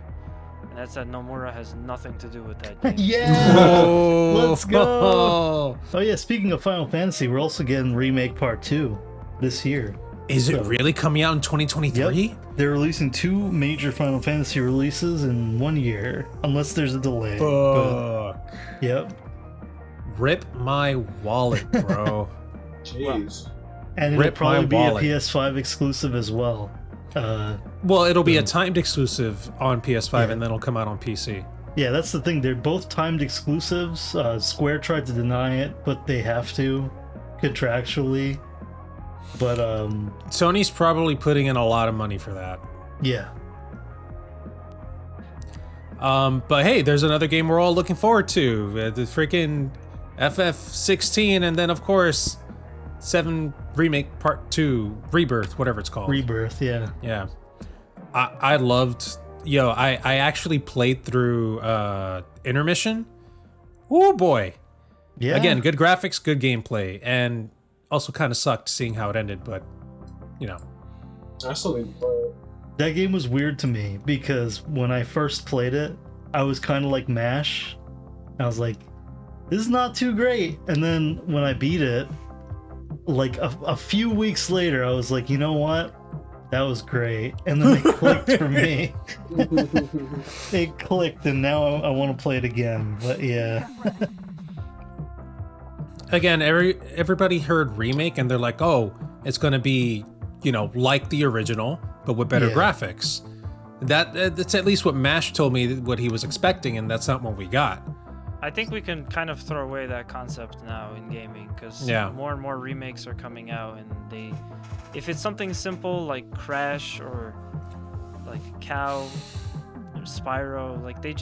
and that's that Nomura has nothing to do with that game. Yeah, let's go. Oh yeah, speaking of Final Fantasy, we're also getting Remake Part 2 this year. Is it really coming out in 2023? Yep. They're releasing 2 major Final Fantasy releases in 1 year, unless there's a delay. But, yep. Rip my wallet, bro. Jeez. And it'll probably be a PS5 exclusive as well. Well, it'll be a timed exclusive on PS5, and then it'll come out on PC. Yeah, that's the thing. They're both timed exclusives. Square tried to deny it, but they have to contractually. But Sony's probably putting in a lot of money for that. Yeah. But hey, there's another game we're all looking forward to. The freaking FF16, and then of course 7 Remake Part 2 Rebirth, whatever it's called. Rebirth, yeah. Yeah. I loved I actually played through Intermission. Oh boy. Yeah. Again, good graphics, good gameplay, and also kind of sucked seeing how it ended, but I still need to play it. That game was weird to me because when I first played it, I was kind of like MASH. I was like, this is not too great. And then when I beat it, like a few weeks later, I was like, you know what? That was great. And then it clicked for me. It clicked, and now I want to play it again. But yeah. Again, everybody heard Remake, and they're like, oh, it's going to be, like the original, but with better graphics. That's at least what MASH told me what he was expecting, and that's not what we got. I think we can kind of throw away that concept now in gaming, because more and more remakes are coming out, and if it's something simple like Crash or like Cow or Spyro, like they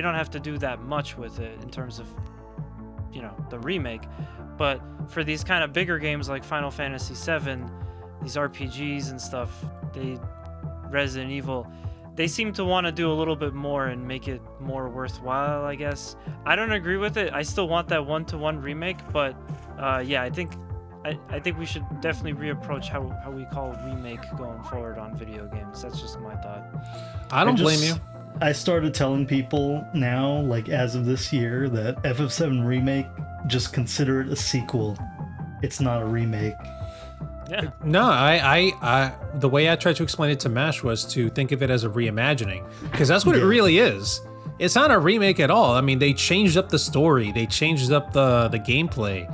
don't have to do that much with it in terms of the remake. But for these kind of bigger games like Final Fantasy VII, these RPGs and stuff, Resident Evil, they seem to want to do a little bit more and make it more worthwhile, I guess. I don't agree with it. I still want that one-to-one remake, but I think we should definitely reapproach how we call remake going forward on video games. That's just my thought. I don't blame you. I started telling people now, like as of this year, that FF7 Remake, just consider it a sequel. It's not a remake. Yeah. No, I the way I tried to explain it to MASH was to think of it as a reimagining, because that's what it really is. It's not a remake at all. I mean, they changed up the story, they changed up the gameplay,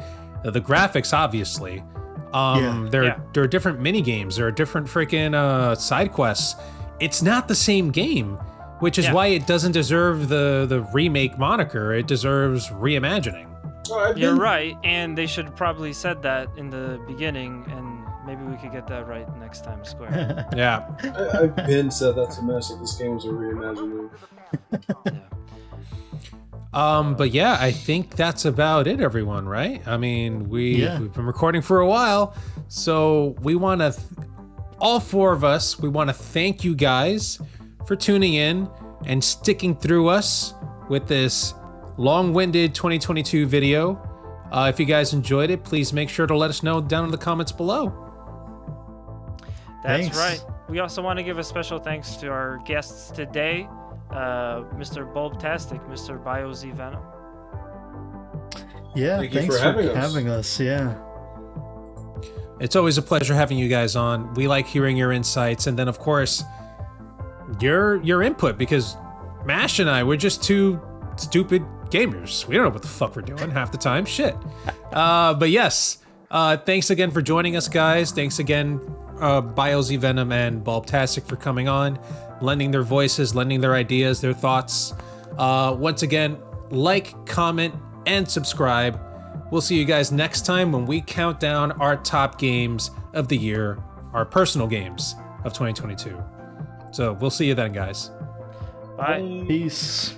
the graphics, obviously. There are different mini games, there are different freaking side quests. it's not the same game, which is why it doesn't deserve the remake moniker. It deserves reimagining. You're right, and they should probably said that in the beginning, and maybe we could get that right next time, Square. Yeah. I've been said that to Mesh that this game was a reimagining. But yeah, I think that's about it, everyone, right? I mean, we've been recording for a while, so we want to, all four of us, we want to thank you guys for tuning in and sticking through us with this long-winded 2022 video. If you guys enjoyed it, please make sure to let us know down in the comments below. That's Thanks. right. We also want to give a special thanks to our guests today, Mr. Bulbtastic, Mr. BioZVenom. Yeah, Thank you thanks for having us. Yeah. It's always a pleasure having you guys on. We like hearing your insights, and then of course your input, because Mash and I, we're just two stupid gamers. We don't know what the fuck we're doing half the time. Shit. But yes, thanks again for joining us, guys. Thanks again, BioZVenom and Bulbtastic, for coming on, lending their voices, lending their ideas, their thoughts. Once again, like, comment, and subscribe. We'll see you guys next time when we count down our top games of the year, our personal games of 2022. So we'll see you then, guys. Bye. Peace.